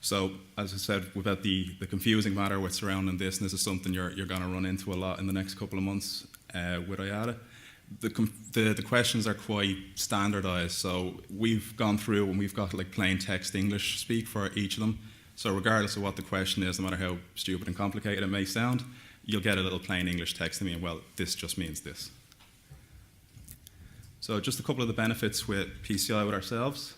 So, as I said, about the confusing matter with surrounding this, and this is something you're going to run into a lot in the next couple of months with ITAA, the questions are quite standardised. So we've gone through and we've got like plain text English speak for each of them. So regardless of what the question is, no matter how stupid and complicated it may sound, you'll get a little plain English text to me, and well, this just means this. So just a couple of the benefits with PCI with ourselves.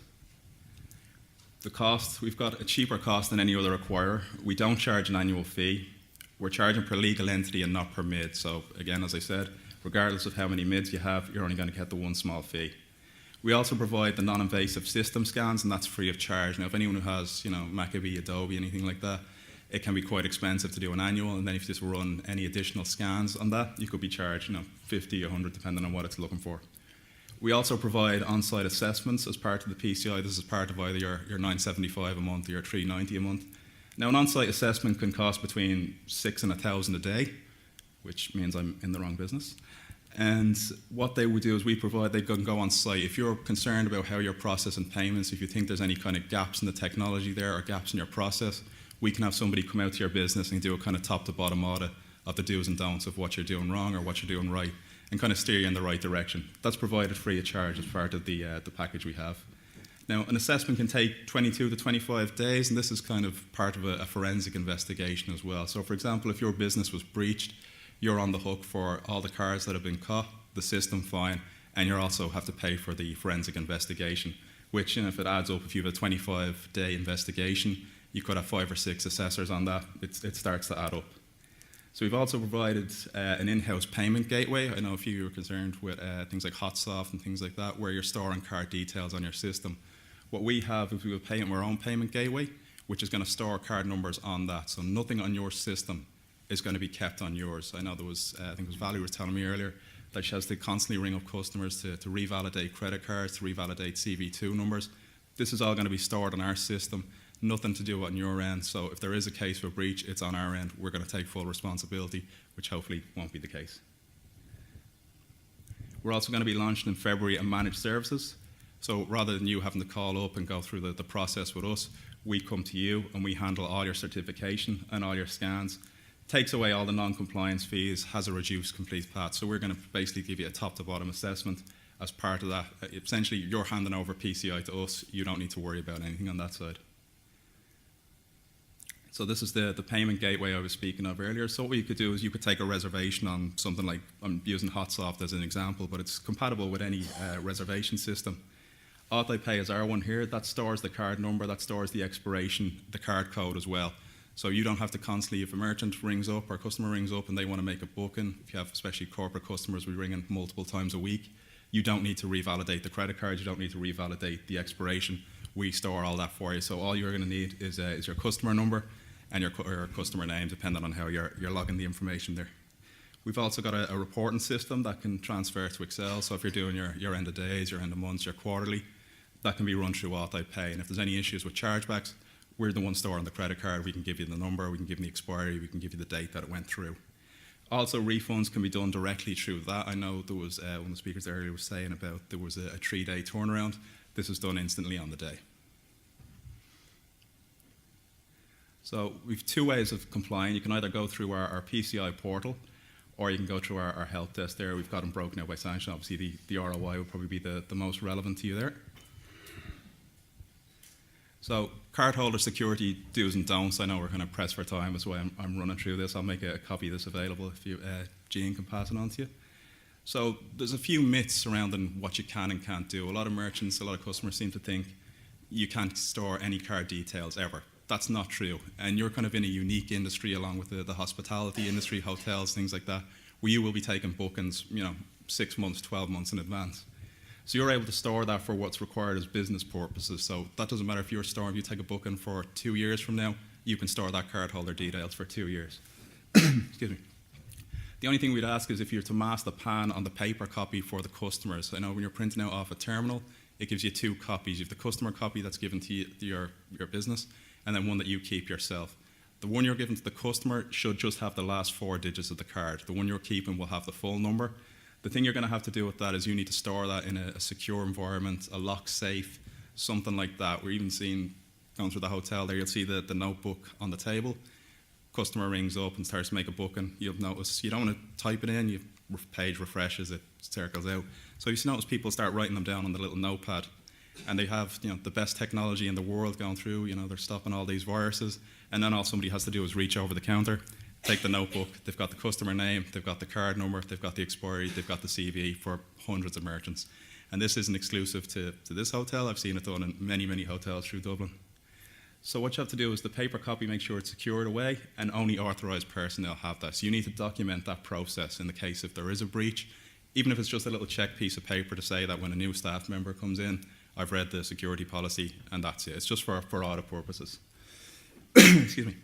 The cost, we've got a cheaper cost than any other acquirer. We don't charge an annual fee. We're charging per legal entity and not per MID. So again, as I said, regardless of how many MIDs you have, you're only going to get the one small fee. We also provide the non-invasive system scans, and that's free of charge. Now, if anyone who has, Maccabee, Adobe, anything like that, it can be quite expensive to do an annual, and then if you just run any additional scans on that, you could be charged, 50 or 100, depending on what it's looking for. We also provide on-site assessments as part of the PCI. This is part of either your $975 a month or your $390 a month. Now, an on-site assessment can cost between $6,000 and $1,000 a day, which means I'm in the wrong business. And what they would do is they can go on site. If you're concerned about how you're processing payments, if you think there's any kind of gaps in the technology there or gaps in your process, we can have somebody come out to your business and do a kind of top to bottom audit of the do's and don'ts of what you're doing wrong or what you're doing right, and kind of steer you in the right direction. That's provided free of charge as part of the package we have. Now, an assessment can take 22 to 25 days, and this is kind of part of a forensic investigation as well. So, for example, if your business was breached, you're on the hook for all the cards that have been caught, the system fine, and you also have to pay for the forensic investigation, which, if it adds up, if you have a 25-day investigation, you could have 5 or 6 assessors on that. It starts to add up. So we've also provided an in-house payment gateway. I know a few of you are concerned with things like HotSoft and things like that, where you're storing card details on your system. What we have is we have our own payment gateway, which is going to store card numbers on that. So nothing on your system is going to be kept on yours. I know there was, I think it was Valerie was telling me earlier, that she has to constantly ring up customers to revalidate credit cards, to revalidate CV2 numbers. This is all going to be stored on our system. Nothing to do on your end. So if there is a case for breach, it's on our end. We're going to take full responsibility, which hopefully won't be the case. We're also going to be launching in February a managed services. So rather than you having to call up and go through the process with us, we come to you and we handle all your certification and all your scans. Takes away all the non-compliance fees, has a reduced complete path. So we're going to basically give you a top-to-bottom assessment, as part of that. Essentially, you're handing over PCI to us. You don't need to worry about anything on that side. So this is the payment gateway I was speaking of earlier. So what you could do is you could take a reservation on something like, I'm using HotSoft as an example, but it's compatible with any reservation system. AutoPay is our one here. That stores the card number, that stores the expiration, the card code as well. So you don't have to constantly, if a merchant rings up or a customer rings up and they want to make a booking, if you have especially corporate customers, we ring in multiple times a week, you don't need to revalidate the credit card, you don't need to revalidate the expiration. We store all that for you. So all you're going to need is your customer number and your customer name, depending on how you're logging the information there. We've also got a reporting system that can transfer to Excel. So if you're doing your end of days, your end of months, your quarterly, that can be run through AutoPay. And if there's any issues with chargebacks, we're the one storing the credit card. We can give you the number, we can give you the expiry, we can give you the date that it went through. Also, refunds can be done directly through that. I know there was, one of the speakers earlier was saying about there was a 3-day turnaround. This is done instantly on the day. So we've two ways of complying. You can either go through our PCI portal, or you can go through our help desk there. We've got them broken out by sanction. Obviously, the ROI would probably be the most relevant to you there. So cardholder security do's and don'ts. I know we're kind of pressed for time, that's why I'm running through this. I'll make a copy of this available if you, Jean can pass it on to you. So there's a few myths surrounding what you can and can't do. A lot of merchants, a lot of customers seem to think you can't store any card details ever. That's not true. And you're kind of in a unique industry along with the hospitality industry, hotels, things like that, where you will be taking bookings, 6 months, 12 months in advance. So you're able to store that for what's required as business purposes. So that doesn't matter if you're storing, you take a booking for 2 years from now, you can store that cardholder details for 2 years. Excuse me. The only thing we'd ask is if you're to mask the PAN on the paper copy for the customers. I know when you're printing out off a terminal, it gives you 2 copies. You have the customer copy that's given to your business, and then one that you keep yourself. The one you're giving to the customer should just have the last 4 digits of the card. The one you're keeping will have the full number. The thing you're going to have to do with that is you need to store that in a secure environment, a lock safe, something like that. We're even seeing, going through the hotel there, you'll see the notebook on the table. Customer rings up and starts to make a booking. You'll notice you don't want to type it in, your page refreshes, it circles out. So you notice people start writing them down on the little notepad, and they have the best technology in the world going through. They're stopping all these viruses, and then all somebody has to do is reach over the counter, take the notebook, they've got the customer name, they've got the card number, they've got the expiry, they've got the CVE for hundreds of merchants. And this isn't exclusive to this hotel. I've seen it done in many, many hotels through Dublin. So what you have to do is the paper copy, make sure it's secured away, and only authorised personnel have that. So you need to document that process in the case if there is a breach, even if it's just a little check piece of paper to say that when a new staff member comes in, I've read the security policy, and that's it. It's just for audit purposes. Excuse me.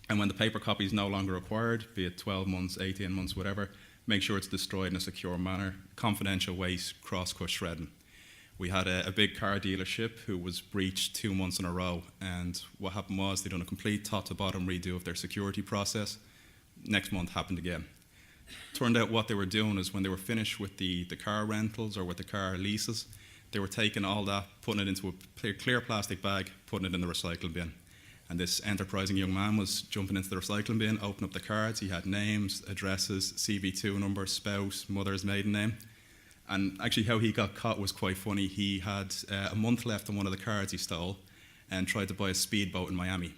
And when the paper copy is no longer required, be it 12 months, 18 months, whatever, make sure it's destroyed in a secure manner. Confidential waste, cross-cut shredding. We had a big car dealership who was breached 2 months in a row, and what happened was they'd done a complete top-to-bottom redo of their security process. Next month happened again. Turned out what they were doing is when they were finished with the car rentals or with the car leases, they were taking all that, putting it into a clear plastic bag, putting it in the recycle bin. And this enterprising young man was jumping into the recycling bin, opening up the cards. He had names, addresses, CV2 number, spouse, mother's maiden name. And actually how he got caught was quite funny. He had a month left on one of the cards he stole and tried to buy a speedboat in Miami.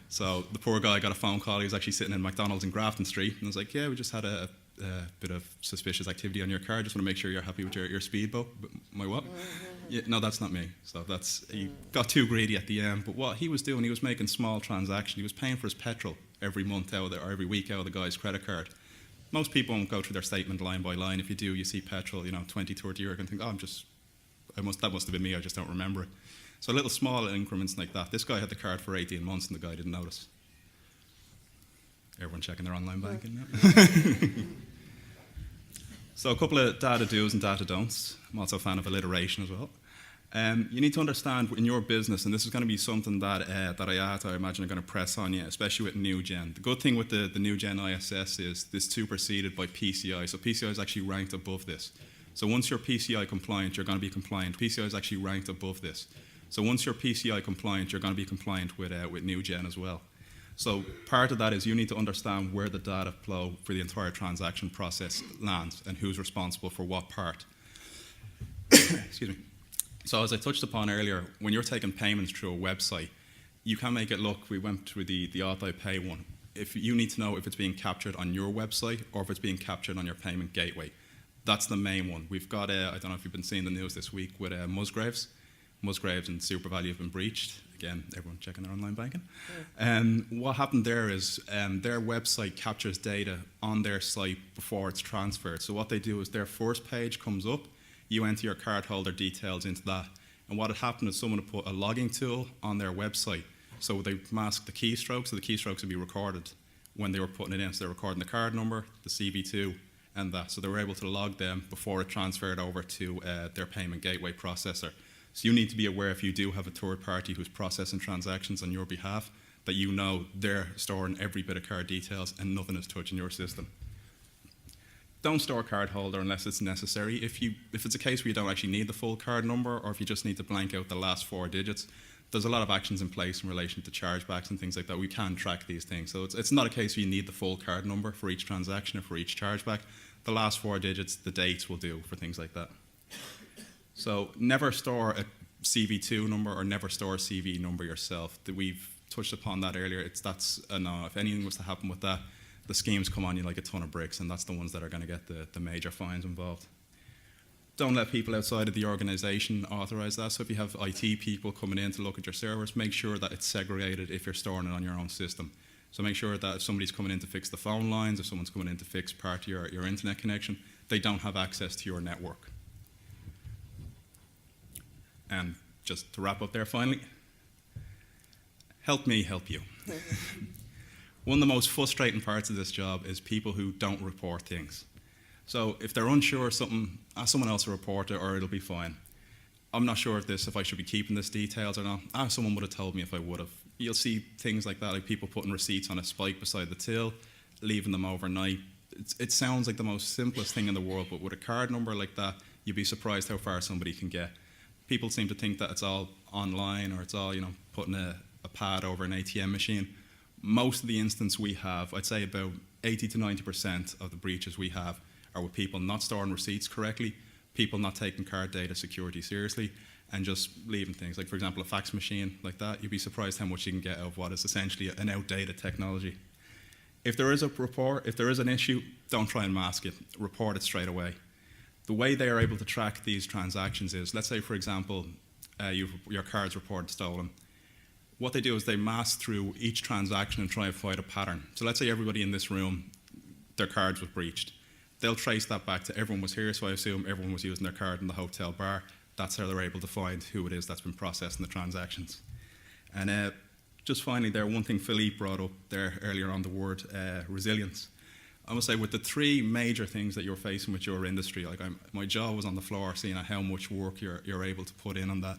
So the poor guy got a phone call. He was actually sitting in McDonald's in Grafton Street. And was like, yeah, we just had a bit of suspicious activity on your card. Just want to make sure you're happy with your speedboat. My what? Yeah, no, that's not me. So he got too greedy at the end. But what he was doing, he was making small transactions. He was paying for his petrol every month or every week out of the guy's credit card. Most people won't go through their statement line by line. If you do, you see petrol, 20, 30 euro, and think, that must have been me, I just don't remember it. So little small increments like that. This guy had the card for 18 months and the guy didn't notice. Everyone checking their online banking now. So a couple of data do's and data don'ts. I'm also a fan of alliteration as well. You need to understand in your business, and this is going to be something that ITAA, I imagine, are going to press on you, especially with new gen. The good thing with the new gen ISS is this superseded by PCI. So PCI is actually ranked above this. So once you're PCI compliant, you're going to be compliant. PCI is actually ranked above this. So once you're PCI compliant, you're going to be compliant with new gen as well. So part of that is you need to understand where the data flow for the entire transaction process lands and who's responsible for what part. Excuse me. So as I touched upon earlier, when you're taking payments through a website, you can make it look, we went through the AutoPay one. If you need to know if it's being captured on your website or if it's being captured on your payment gateway. That's the main one. We've got, I don't know if you've been seeing the news this week with Musgraves. Musgraves and SuperValu have been breached. Again, everyone checking their online banking. What happened there is their website captures data on their site before it's transferred. So what they do is their first page comes up, you enter your cardholder details into that. And what had happened is someone had put a logging tool on their website. So they masked the keystrokes, so the keystrokes would be recorded when they were putting it in. So they're recording the card number, the CV2, and that. So they were able to log them before it transferred over to their payment gateway processor. So you need to be aware if you do have a third party who's processing transactions on your behalf, that you know they're storing every bit of card details and nothing is touching your system. Don't store cardholder unless it's necessary. If it's a case where you don't actually need the full card number, or if you just need to blank out the last 4 digits, there's a lot of actions in place in relation to chargebacks and things like that. We can track these things. So it's not a case where you need the full card number for each transaction or for each chargeback. The last 4 digits, the dates will do for things like that. So never store a CV2 number or never store a CV number yourself. We've touched upon that earlier. That's a no. If anything was to happen with that, the schemes come on you like a ton of bricks, and that's the ones that are going to get the major fines involved. Don't let people outside of the organisation authorise that. So if you have IT people coming in to look at your servers, make sure that it's segregated if you're storing it on your own system. So make sure that if somebody's coming in to fix the phone lines, if someone's coming in to fix part of your internet connection, they don't have access to your network. And just to wrap up there finally, help me help you. One of the most frustrating parts of this job is people who don't report things. So if they're unsure of something, ask someone else to report it or it'll be fine. I'm not sure if I should be keeping this details or not. Someone would have told me if I would have. You'll see things like that, like people putting receipts on a spike beside the till, leaving them overnight. It sounds like the most simplest thing in the world, but with a card number like that, you'd be surprised how far somebody can get. People seem to think that it's all online or it's all, putting a pad over an ATM machine. Most of the instances we have, I'd say about 80 to 90% of the breaches we have are with people not storing receipts correctly, people not taking card data security seriously, and just leaving things. Like, for example, a fax machine like that, you'd be surprised how much you can get out of what is essentially an outdated technology. If there is a report, if there is an issue, don't try and mask it. Report it straight away. The way they are able to track these transactions is, let's say, for example, your card's reported stolen. What they do is they mask through each transaction and try and find a pattern. So let's say everybody in this room, their cards was breached. They'll trace that back to everyone was here, so I assume everyone was using their card in the hotel bar. That's how they're able to find who it is that's been processing the transactions. And just finally there, one thing Philippe brought up there earlier on, the word resilience. I must say, with the 3 major things that you're facing with your industry, like my jaw was on the floor seeing how much work you're able to put in on that.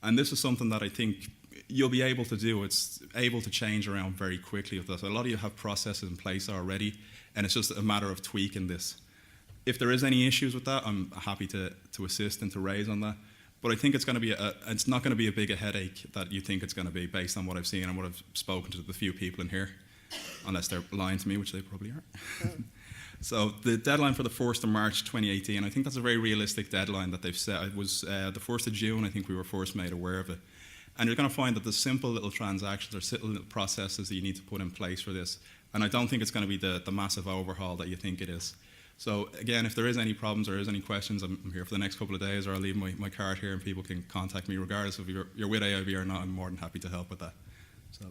And this is something that I think you'll be able to do. It's able to change around very quickly with this. A lot of you have processes in place already, and it's just a matter of tweaking this. If there is any issues with that, I'm happy to assist and to raise on that. But I think it's going to be it's not going to be a big a headache that you think it's going to be based on what I've seen and what I've spoken to the few people in here, unless they're lying to me, which they probably are. So the deadline for the 1st of March 2018, I think that's a very realistic deadline that they've set. It was the 1st of June, I think we were first made aware of it. And you're going to find that there's simple little transactions or simple little processes that you need to put in place for this. And I don't think it's going to be the massive overhaul that you think it is. So again, if there is any problems or there is any questions, I'm here for the next couple of days, or I'll leave my card here and people can contact me regardless of you're with AIB or not. I'm more than happy to help with that. So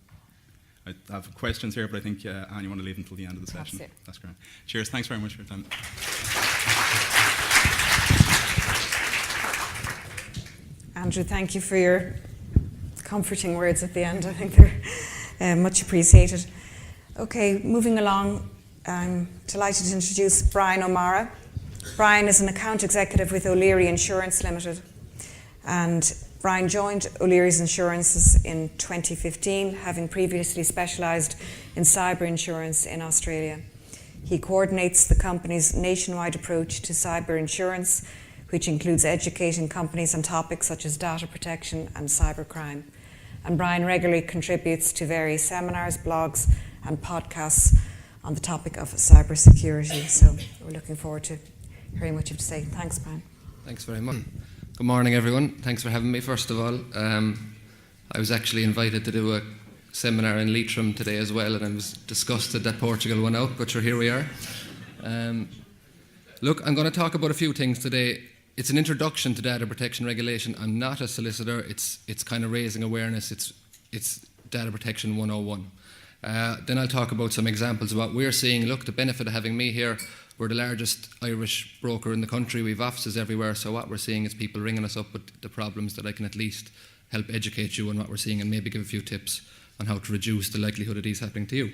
I have questions here, but I think, Anne, you want to leave until the end of the session? That's great. Cheers. Thanks very much for your time. Andrew, thank you for your comforting words at the end. I think they're much appreciated. Okay, moving along, I'm delighted to introduce Brian O'Mara. Brian is an account executive with O'Leary Insurance Limited, and Brian joined O'Leary's Insurances in 2015, having previously specialised in cyber insurance in Australia. He coordinates the company's nationwide approach to cyber insurance, which includes educating companies on topics such as data protection and cybercrime. And Brian regularly contributes to various seminars, blogs, and podcasts on the topic of cybersecurity. So we're looking forward to hearing what you have to say. Thanks, Brian. Thanks very much. Good morning, everyone. Thanks for having me, first of all. I was actually invited to do a seminar in Leitrim today as well, and I was disgusted that Portugal went out, but sure, here we are. Look, I'm going to talk about a few things today. It's an introduction to data protection regulation. I'm not a solicitor. It's kind of raising awareness. It's data protection 101. Then I'll talk about some examples of what we're seeing. Look, the benefit of having me here, we're the largest Irish broker in the country. We have offices everywhere, so what we're seeing is people ringing us up with the problems that I can at least help educate you on what we're seeing and maybe give a few tips on how to reduce the likelihood of these happening to you.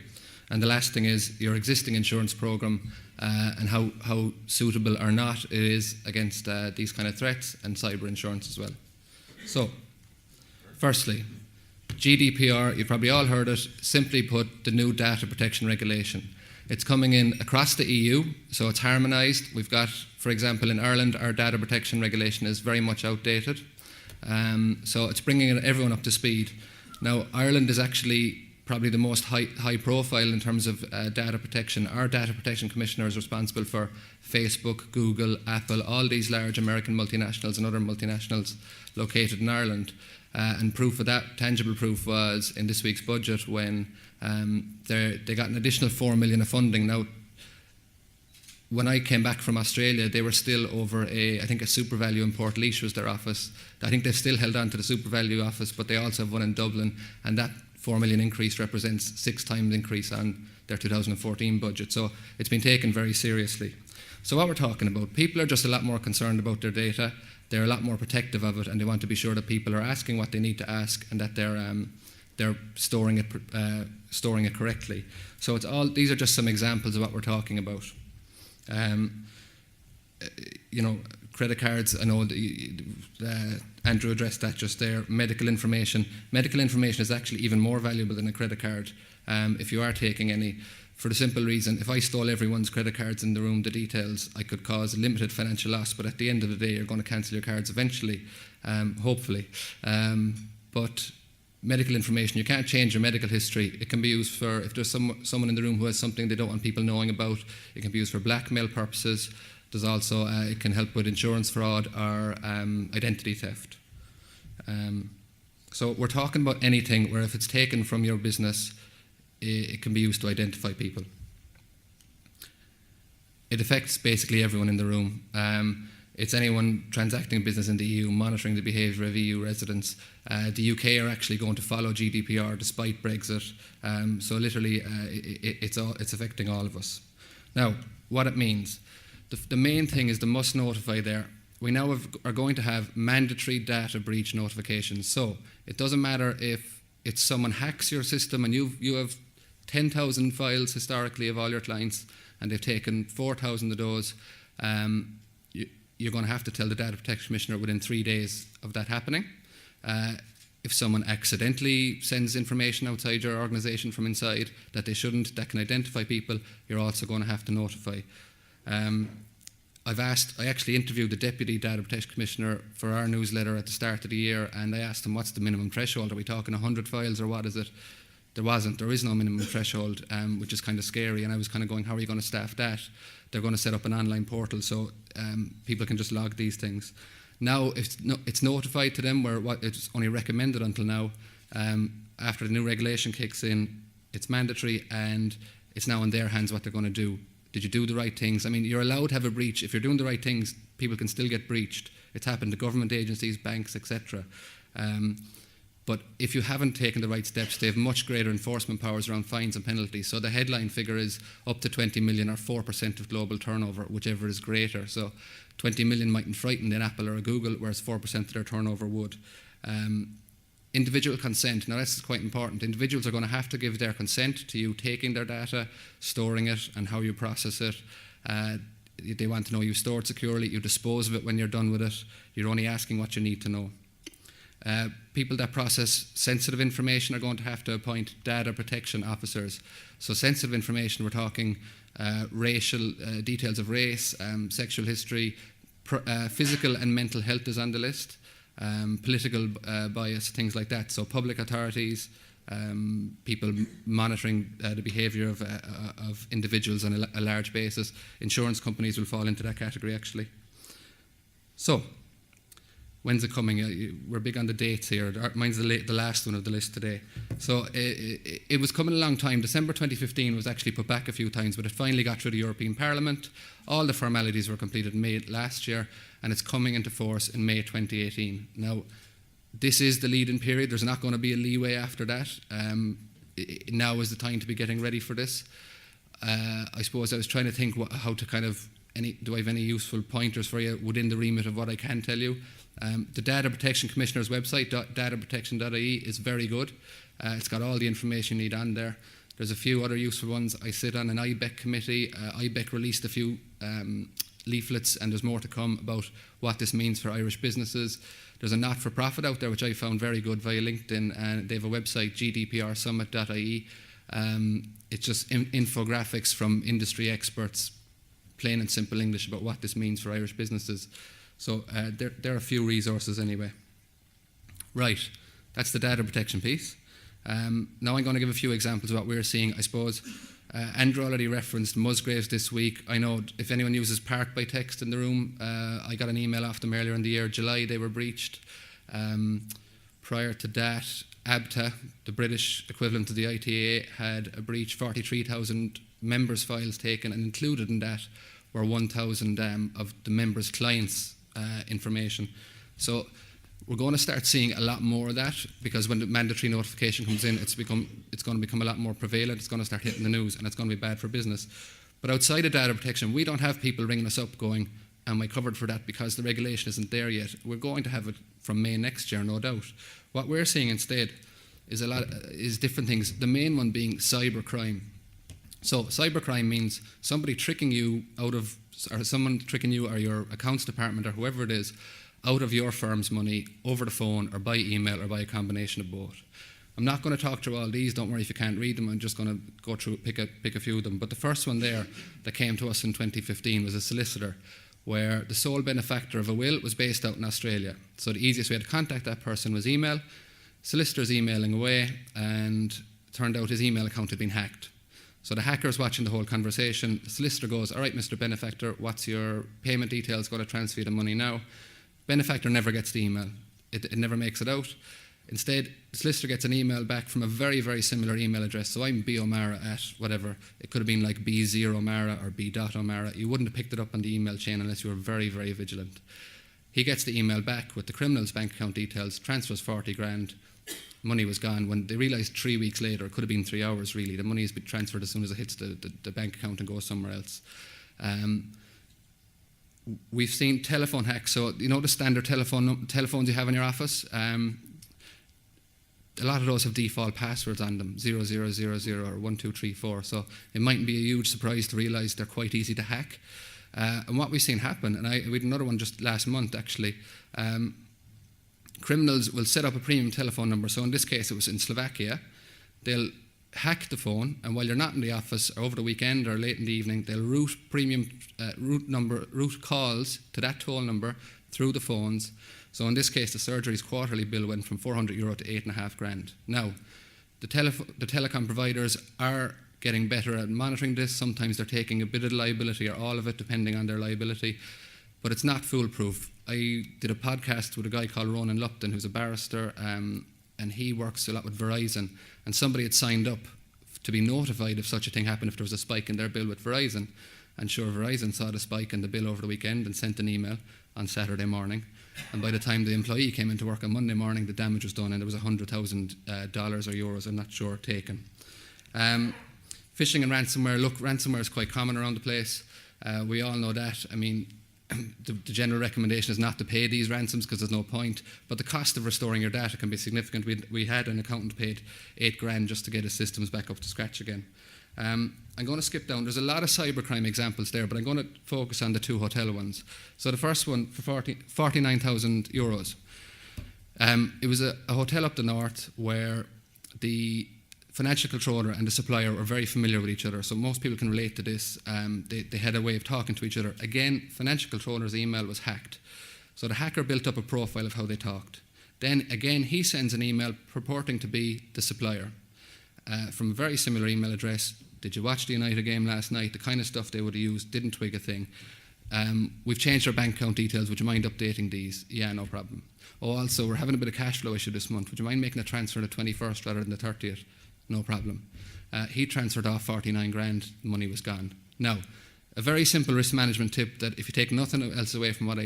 And the last thing is your existing insurance programme and how suitable or not it is against these kind of threats, and cyber insurance as well. So, firstly, GDPR, you've probably all heard it, simply put, the new data protection regulation. It's coming in across the EU, so it's harmonised. We've got, for example, in Ireland, our data protection regulation is very much outdated. So it's bringing everyone up to speed. Now, Ireland is actually probably the most high profile in terms of data protection. Our data protection commissioner is responsible for Facebook, Google, Apple, all these large American multinationals and other multinationals located in Ireland. And proof of that, tangible proof, was in this week's budget when they got an additional $4 million of funding. Now, when I came back from Australia, they were still over I think a SuperValue in Port was their office. I think they've still held on to the SuperValue office, but they also have one in Dublin, and that $4 million increase represents 6 times increase on their 2014 budget. So it's been taken very seriously. So what we're talking about, people are just a lot more concerned about their data. They're a lot more protective of it, and they want to be sure that people are asking what they need to ask and that they're storing it correctly. So these are just some examples of what we're talking about. Credit cards, I know Andrew addressed that just there. Medical information. Medical information is actually even more valuable than a credit card if you are taking any. For the simple reason, if I stole everyone's credit cards in the room, the details, I could cause limited financial loss, but at the end of the day, you're going to cancel your cards eventually, hopefully. But medical information, you can't change your medical history. It can be used for, if there's someone in the room who has something they don't want people knowing about, it can be used for blackmail purposes. There's also, it can help with insurance fraud or identity theft. So we're talking about anything where if it's taken from your business, it can be used to identify people. It affects basically everyone in the room. It's anyone transacting business in the EU, monitoring the behaviour of EU residents. The UK are actually going to follow GDPR despite Brexit. So literally, it's affecting all of us. Now, what it means. The main thing is the must notify there. We now are going to have mandatory data breach notifications. So it doesn't matter if it's someone hacks your system and you have 10,000 files historically of all your clients and they've taken 4,000 of those, you're going to have to tell the Data Protection Commissioner within 3 days of that happening. If someone accidentally sends information outside your organisation from inside that they shouldn't, that can identify people, you're also going to have to notify. I actually interviewed the Deputy Data Protection Commissioner for our newsletter at the start of the year, and I asked him, what's the minimum threshold? Are we talking 100 files or what is it? There is no minimum threshold, which is kind of scary, and I was kind of going, how are you going to staff that? They're going to set up an online portal so people can just log these things. Now it's notified to them where it's only recommended until now. After the new regulation kicks in, it's mandatory and it's now in their hands what they're going to do. Did you do the right things? I mean, you're allowed to have a breach. If you're doing the right things, people can still get breached. It's happened to government agencies, banks, etc. But if you haven't taken the right steps, they have much greater enforcement powers around fines and penalties. So the headline figure is up to 20 million or 4% of global turnover, whichever is greater. So 20 million mightn't frighten an Apple or a Google, whereas 4% of their turnover would. Individual consent. Now this is quite important. Individuals are going to have to give their consent to you taking their data, storing it, and how you process it. They want to know you store it securely, you dispose of it when you're done with it. You're only asking what you need to know. People that process sensitive information are going to have to appoint data protection officers. So sensitive information, we're talking racial details of race, sexual history, physical and mental health is on the list. political bias, things like that. So public authorities, people monitoring the behaviour of individuals on a large basis. Insurance companies will fall into that category, actually. So, when's it coming? We're big on the dates here. Mine's the last one of the list today. So it was coming a long time. December 2015 was actually put back a few times, but it finally got through the European Parliament. All the formalities were completed in May last year, and it's coming into force in May 2018. Now, this is the lead-in period. There's not going to be a leeway after that. Now is the time to be getting ready for this. I suppose I was trying to think how to kind of, do I have any useful pointers for you within the remit of what I can tell you? The Data Protection Commissioner's website, dataprotection.ie, is very good. It's got all the information you need on there. There's a few other useful ones. I sit on an IBEC committee. IBEC released a few leaflets, and there's more to come about what this means for Irish businesses. There's a not-for-profit out there, which I found very good via LinkedIn, and they have a website, gdprsummit.ie. It's just infographics from industry experts, plain and simple English, about what this means for Irish businesses. So there are a few resources anyway. Right, that's the data protection piece. Now I'm going to give a few examples of what we're seeing. I suppose Andrew already referenced Musgraves this week. I know if anyone uses Park by Text in the room, I got an email off them earlier in the year, July, they were breached. Prior to that, ABTA, the British equivalent to the ITAA, had a breach, 43,000 members' files taken, and included in that were 1,000 of the members' clients' information. So we're going to start seeing a lot more of that, because when the mandatory notification comes in, it's going to become a lot more prevalent. It's going to start hitting the news, and it's going to be bad for business. But outside of data protection, we don't have people ringing us up going, am I covered for that, because the regulation isn't there yet. We're going to have it from May next year, no doubt. What we're seeing instead is different things. The main one being cybercrime. So cybercrime means somebody tricking you someone tricking you, or your accounts department, or whoever it is, out of your firm's money over the phone or by email or by a combination of both. I'm not going to talk through all these. Don't worry if you can't read them. I'm just going to go through, pick a few of them. But the first one there that came to us in 2015 was a solicitor, where the sole benefactor of a will was based out in Australia. So the easiest way to contact that person was email. Solicitor's emailing away, and it turned out his email account had been hacked. So the hacker's watching the whole conversation. The solicitor goes, all right, Mr. Benefactor, what's your payment details? Got to transfer the money now. Benefactor never gets the email. It never makes it out. Instead, the solicitor gets an email back from a very, very similar email address. So I'm B.O'Mara at whatever. It could have been like B0O'Mara or B.O'Mara. You wouldn't have picked it up on the email chain unless you were very, very vigilant. He gets the email back with the criminal's bank account details, transfers 40 grand. Money was gone. When they realised 3 weeks later, it could have been 3 hours really, the money has been transferred as soon as it hits the bank account and goes somewhere else. We've seen telephone hacks. So you know the standard telephones you have in your office? A lot of those have default passwords on them, 0000 or 1234. So it mightn't be a huge surprise to realise they're quite easy to hack. And what we've seen happen, and we had another one just last month actually, criminals will set up a premium telephone number. So in this case, it was in Slovakia. They'll hack the phone, and while you're not in the office or over the weekend or late in the evening, they'll route route calls to that toll number through the phones. So in this case, the surgery's quarterly bill went from €400 to 8.5 grand. Now, the telecom providers are getting better at monitoring this. Sometimes they're taking a bit of the liability or all of it, depending on their liability. But it's not foolproof. I did a podcast with a guy called Ronan Lupton, who's a barrister, and he works a lot with Verizon. And somebody had signed up to be notified if such a thing happened, if there was a spike in their bill with Verizon. And sure, Verizon saw the spike in the bill over the weekend and sent an email on Saturday morning. And by the time the employee came into work on Monday morning, the damage was done, and there was $100,000 or euros, I'm not sure, taken. Phishing and ransomware. Look, ransomware is quite common around the place. We all know that. I mean, the general recommendation is not to pay these ransoms because there's no point, but the cost of restoring your data can be significant. We had an accountant paid 8 grand just to get his systems back up to scratch again. I'm going to skip down. There's a lot of cybercrime examples there, but I'm going to focus on the 2 hotel ones. So the first one for 49,000 euros. It was a hotel up the north where the financial controller and the supplier were very familiar with each other, so most people can relate to this. They had a way of talking to each other. Again, financial controller's email was hacked. So the hacker built up a profile of how they talked. Then again, he sends an email purporting to be the supplier from a very similar email address. Did you watch the United game last night? The kind of stuff they would have used, didn't twig a thing. We've changed our bank account details. Would you mind updating these? Yeah, no problem. Oh, also, we're having a bit of cash flow issue this month. Would you mind making a transfer the 21st rather than the 30th? No problem. He transferred off 49 grand. The money was gone. Now, a very simple risk management tip that if you take nothing else away from what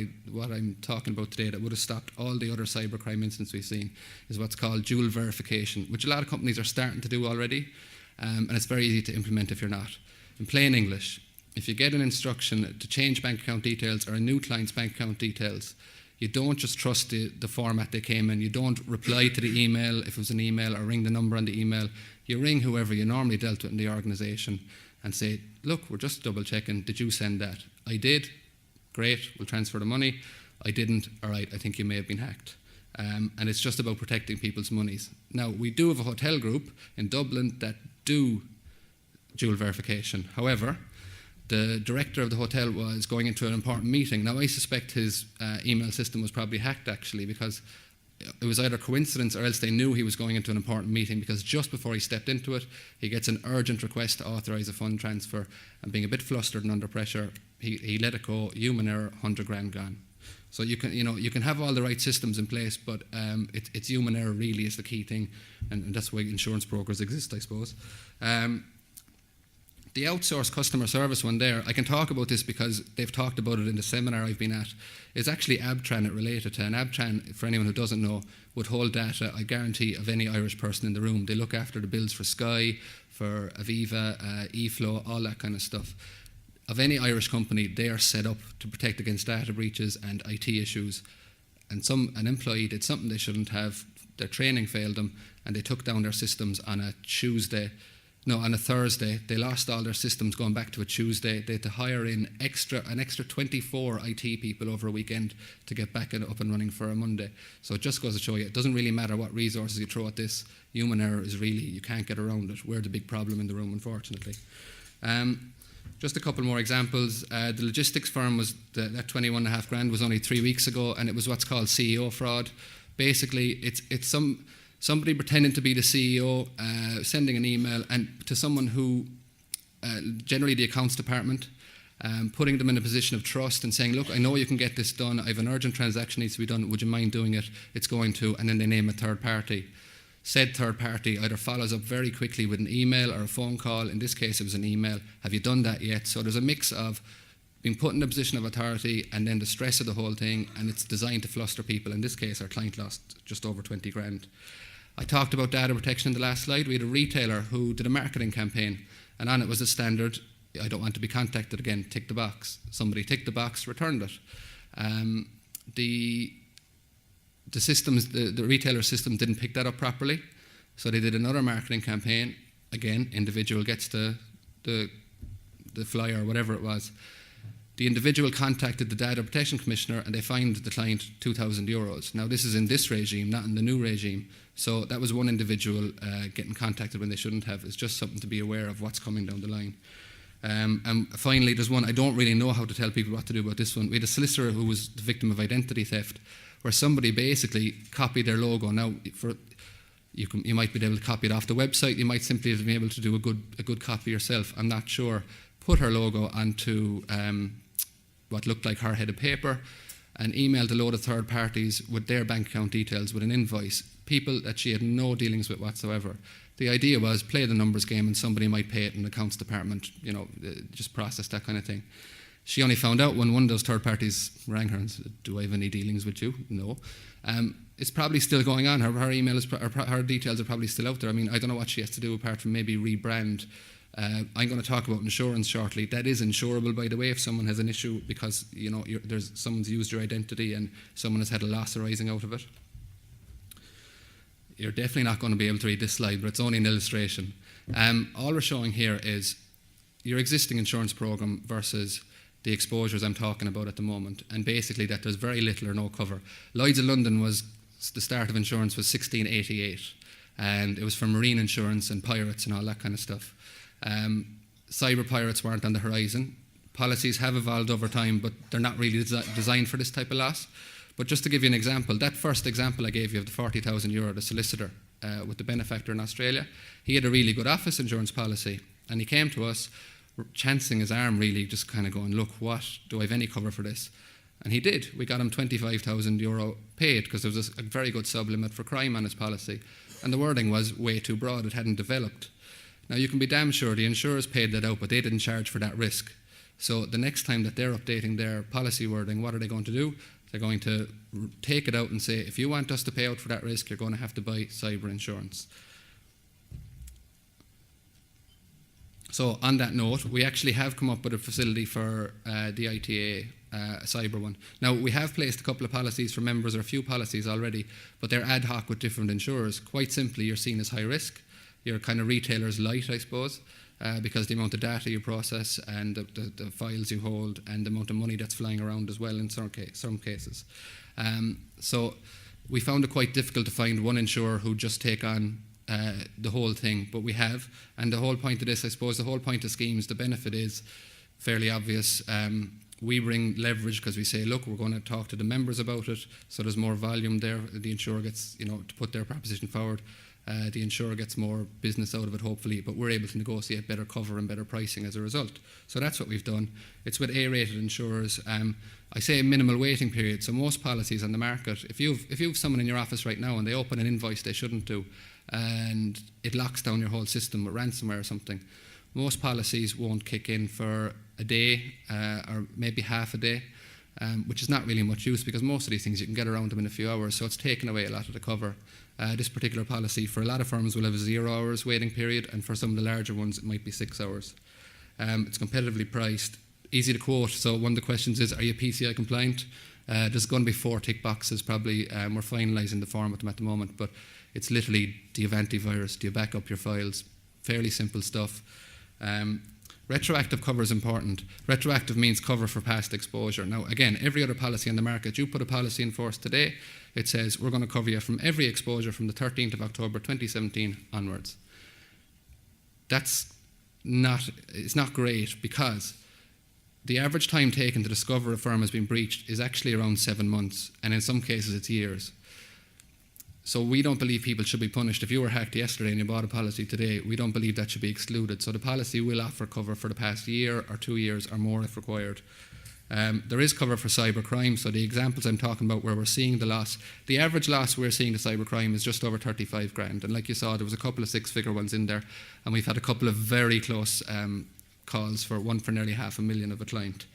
I'm talking about today that would have stopped all the other cybercrime incidents we've seen is what's called dual verification, which a lot of companies are starting to do already, and it's very easy to implement if you're not. In plain English, if you get an instruction to change bank account details or a new client's bank account details, you don't just trust the format they came in. You don't reply to the email if it was an email or ring the number on the email. You ring whoever you normally dealt with in the organisation and say, look, we're just double checking, did you send that? I did, great, we'll transfer the money. I didn't, all right, I think you may have been hacked. And it's just about protecting people's monies. Now, we do have a hotel group in Dublin that do dual verification. However, the director of the hotel was going into an important meeting. Now, I suspect his email system was probably hacked, actually, because it was either coincidence or else they knew he was going into an important meeting, because just before he stepped into it, he gets an urgent request to authorise a fund transfer, and being a bit flustered and under pressure, he let it go, human error, 100 grand gone. So you can have all the right systems in place, but it's human error really is the key thing, and that's why insurance brokers exist, I suppose. The outsourced customer service one there, I can talk about this because they've talked about it in the seminar I've been at, is actually ABTRAN it related to. And ABTRAN, for anyone who doesn't know, would hold data, I guarantee, of any Irish person in the room. They look after the bills for Sky, for Aviva, eFlow, all that kind of stuff. Of any Irish company, they are set up to protect against data breaches and IT issues. And an employee did something they shouldn't have, their training failed them, and they took down their systems on a Thursday. They lost all their systems going back to a Tuesday. They had to hire in an extra 24 IT people over a weekend to get back up and running for a Monday. So it just goes to show you, it doesn't really matter what resources you throw at this. Human error is really, you can't get around it. We're the big problem in the room, unfortunately. Just a couple more examples. The logistics firm was, that 21.5 grand was only 3 weeks ago, and it was what's called CEO fraud. Basically, it's somebody pretending to be the CEO, sending an email and to someone who, generally the accounts department, putting them in a position of trust and saying, look, I know you can get this done. I have an urgent transaction needs to be done. Would you mind doing it? It's going to, and then they name a third party. Said third party either follows up very quickly with an email or a phone call. In this case, it was an email. Have you done that yet? So there's a mix of being put in a position of authority and then the stress of the whole thing, and it's designed to fluster people. In this case, our client lost just over 20 grand. I talked about data protection in the last slide. We had a retailer who did a marketing campaign, and on it was a standard, I don't want to be contacted again, tick the box. Somebody ticked the box, returned it. The systems, the retailer system didn't pick that up properly, so they did another marketing campaign. Again, individual gets the flyer or whatever it was. The individual contacted the Data Protection Commissioner and they fined the client €2,000. Now this is in this regime, not in the new regime. So that was one individual getting contacted when they shouldn't have. It's just something to be aware of what's coming down the line. And finally, there's one, I don't really know how to tell people what to do about this one. We had a solicitor who was the victim of identity theft, where somebody basically copied their logo. Now, you might be able to copy it off the website. You might simply be able to do a good copy yourself. I'm not sure. Put her logo onto what looked like her headed paper and emailed a load of third parties with their bank account details with an invoice, people that she had no dealings with whatsoever. The idea was play the numbers game and somebody might pay it in the accounts department, just process that kind of thing. She only found out when one of those third parties rang her and said, do I have any dealings with you? No. It's probably still going on. Her email her details are probably still out there. I mean, I don't know what she has to do apart from maybe rebrand. I'm going to talk about insurance shortly. That is insurable, by the way, if someone has an issue because someone's used your identity and someone has had a loss arising out of it. You're definitely not going to be able to read this slide, but it's only an illustration. All we're showing here is your existing insurance program versus the exposures I'm talking about at the moment, and basically that there's very little or no cover. Lloyd's of London was, the start of insurance was 1688, and it was for marine insurance and pirates and all that kind of stuff. Cyber pirates weren't on the horizon. Policies have evolved over time, but they're not really designed for this type of loss. But just to give you an example, that first example I gave you of the €40,000, the solicitor with the benefactor in Australia, he had a really good office insurance policy, and he came to us chancing his arm really, just kind of going, look, what, do I have any cover for this? And he did. We got him €25,000 paid because there was a very good sublimit for crime on his policy. And the wording was way too broad, it hadn't developed. Now you can be damn sure the insurers paid that out, but they didn't charge for that risk. So the next time that they're updating their policy wording, what are they going to do? They're going to take it out and say, if you want us to pay out for that risk, you're going to have to buy cyber insurance. So on that note, we actually have come up with a facility for the ITAA, a cyber one. Now, we have placed a couple of policies for members, or a few policies already, but they're ad hoc with different insurers. Quite simply, you're seen as high risk. You're kind of retailer's light, I suppose, because the amount of data you process and the files you hold and the amount of money that's flying around as well in some cases. So we found it quite difficult to find one insurer who'd just take on the whole thing, but we have. And the whole point of this, I suppose, the whole point of schemes, the benefit is fairly obvious. We bring leverage because we say, look, we're going to talk to the members about it, so there's more volume there. The insurer gets, to put their proposition forward. The insurer gets more business out of it, hopefully, but we're able to negotiate better cover and better pricing as a result. So that's what we've done. It's with A-rated insurers. I say a minimal waiting period. So most policies on the market, if you've someone in your office right now and they open an invoice they shouldn't do, and it locks down your whole system with ransomware or something, most policies won't kick in for a day or maybe half a day, which is not really much use because most of these things you can get around them in a few hours, so it's taken away a lot of the cover. This particular policy for a lot of firms will have a 0 hours waiting period, and for some of the larger ones it might be 6 hours. It's competitively priced, easy to quote. So one of the questions is, are you PCI compliant? There's going to be 4 tick boxes probably. We're finalising the form with them at the moment, but it's literally, do you have antivirus? Do you back up your files? Fairly simple stuff. Retroactive cover is important. Retroactive means cover for past exposure. Now, again, every other policy on the market, you put a policy in force today, it says we're going to cover you from every exposure from the 13th of October 2017 onwards. It's not great because the average time taken to discover a firm has been breached is actually around 7 months, and in some cases it's years. So we don't believe people should be punished. If you were hacked yesterday and you bought a policy today, we don't believe that should be excluded. So the policy will offer cover for the past year or 2 years or more if required. There is cover for cybercrime. So the examples I'm talking about where we're seeing the loss, the average loss we're seeing to cybercrime is just over 35 grand. And like you saw, there was a couple of 6-figure ones in there. And we've had a couple of very close calls for one for nearly $500,000 of a client.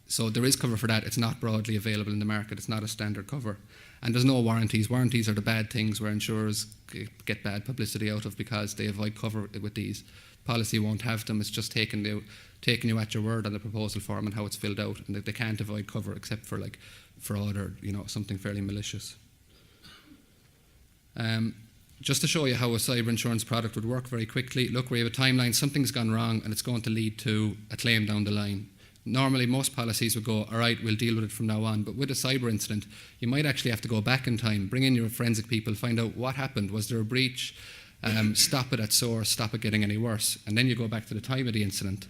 So there is cover for that. It's not broadly available in the market. It's not a standard cover. And there's no warranties. Warranties are the bad things where insurers get bad publicity out of because they avoid cover with these. Policy won't have them. It's just taking you at your word on the proposal form and how it's filled out, and they can't avoid cover except for like fraud or something fairly malicious. Just to show you how a cyber insurance product would work very quickly, look, we have a timeline. Something's gone wrong and it's going to lead to a claim down the line. Normally, most policies would go, all right, we'll deal with it from now on. But with a cyber incident, you might actually have to go back in time, bring in your forensic people, find out what happened. Was there a breach? Stop it at source, stop it getting any worse. And then you go back to the time of the incident.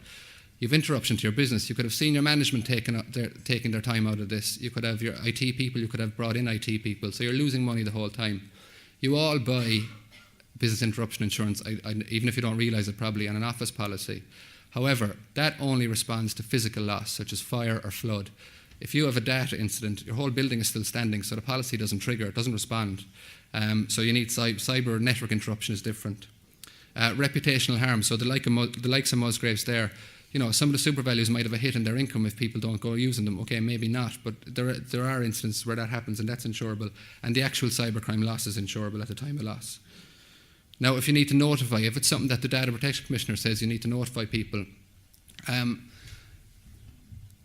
You've interruption to your business. You could have senior management taking their time out of this. You could have your IT people. You could have brought in IT people. So you're losing money the whole time. You all buy business interruption insurance, even if you don't realise it probably, on an office policy. However, that only responds to physical loss, such as fire or flood. If you have a data incident, your whole building is still standing, so the policy doesn't trigger, it doesn't respond. So you need cyber network interruption is different. Reputational harm, so the likes of Musgraves there, some of the super values might have a hit in their income if people don't go using them. Okay, maybe not, but there are instances where that happens and that's insurable, and the actual cybercrime loss is insurable at the time of loss. Now, if you need to notify, if it's something that the Data Protection Commissioner says you need to notify people,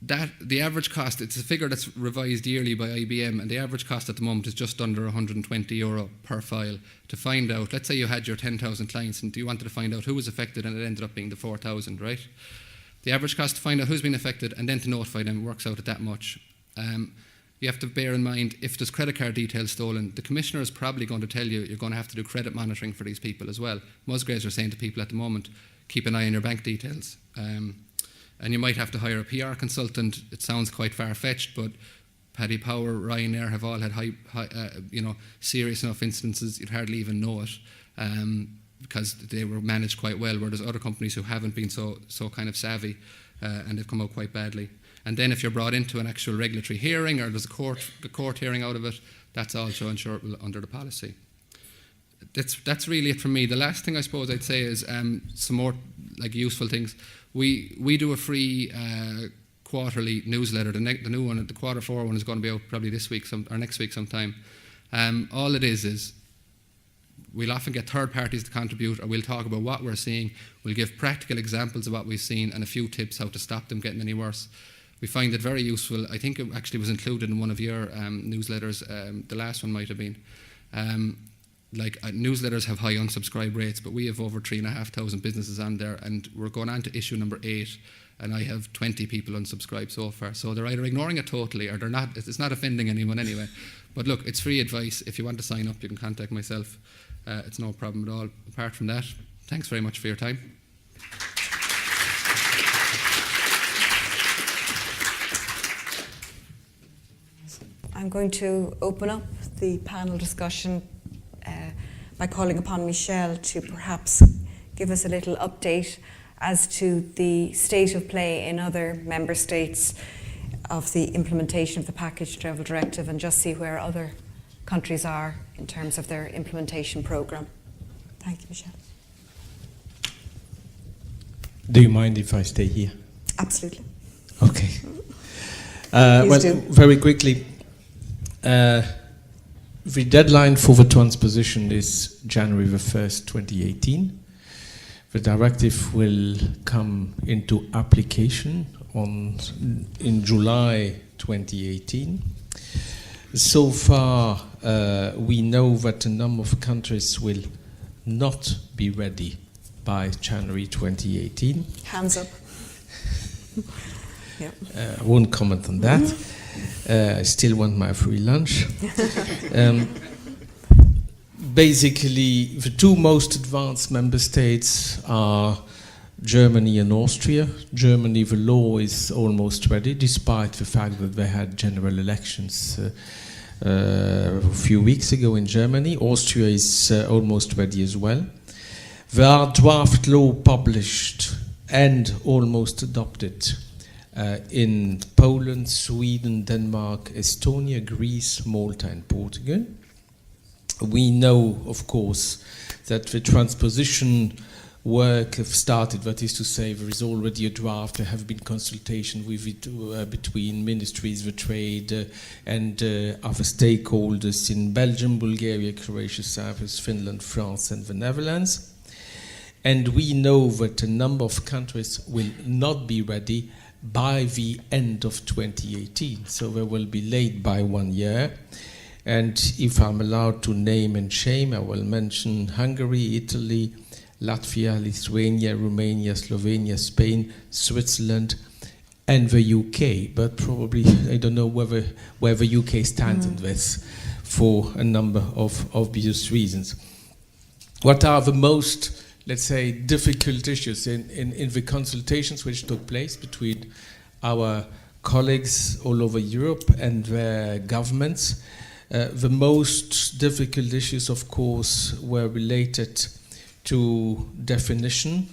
the average cost, it's a figure that's revised yearly by IBM, and the average cost at the moment is just under €120 per file to find out. Let's say you had your 10,000 clients and you wanted to find out who was affected, and it ended up being the 4,000, right? The average cost to find out who's been affected and then to notify them works out at that much. You have to bear in mind, if there's credit card details stolen, the Commissioner is probably going to tell you you're going to have to do credit monitoring for these people as well. Musgraves are saying to people at the moment, keep an eye on your bank details. And you might have to hire a PR consultant. It sounds quite far-fetched, but Paddy Power, Ryanair have all had serious enough instances you'd hardly even know it, because they were managed quite well, where there's other companies who haven't been so kind of savvy, and they've come out quite badly. And then if you're brought into an actual regulatory hearing, or there's a court hearing out of it, that's also insurable under the policy. That's really it from me. The last thing I suppose I'd say is some more like useful things. We do a free quarterly newsletter. The new one, the Q4 one, is going to be out probably this week or next week sometime. All it is we'll often get third parties to contribute, or we'll talk about what we're seeing. We'll give practical examples of what we've seen and a few tips how to stop them getting any worse. We find it very useful. I think it actually was included in one of your newsletters. The last one might have been. Newsletters have high unsubscribe rates, but we have over 3,500 businesses on there, and we're going on to issue number 8, and I have 20 people unsubscribed so far. So they're either ignoring it totally, or they're not. It's not offending anyone anyway. But look, it's free advice. If you want to sign up, you can contact myself. It's no problem at all. Apart from that, thanks very much for your time. I'm going to open up the panel discussion by calling upon Michelle to perhaps give us a little update as to the state of play in other member states of the implementation of the Package Travel Directive, and just see where other countries are in terms of their implementation programme. Thank you, Michelle. Do you mind if I stay here? Absolutely. Okay. Please do. Very quickly, the deadline for the transposition is January the 1st, 2018. The directive will come into application in July 2018. So far, we know that a number of countries will not be ready by January 2018. Hands up. Yep. I won't comment on that. I still want my free lunch. Basically, the two most advanced member states are Germany and Austria. Germany, the law is almost ready, despite the fact that they had general elections a few weeks ago in Germany. Austria is almost ready as well. There are draft law published and almost adopted in Poland, Sweden, Denmark, Estonia, Greece, Malta and Portugal. We know, of course, that the transposition work have started, that is to say, there is already a draft, there have been consultations with it, between ministries of trade and other stakeholders in Belgium, Bulgaria, Croatia, Cyprus, Finland, France and the Netherlands. And we know that a number of countries will not be ready by the end of 2018, so they will be late by 1 year. And if I'm allowed to name and shame, I will mention Hungary, Italy, Latvia, Lithuania, Romania, Slovenia, Spain, Switzerland, and the UK. But probably I don't know where the UK stands on this for a number of obvious reasons. What are the most, let's say, difficult issues in the consultations which took place between our colleagues all over Europe and their governments? The most difficult issues, of course, were related to definition,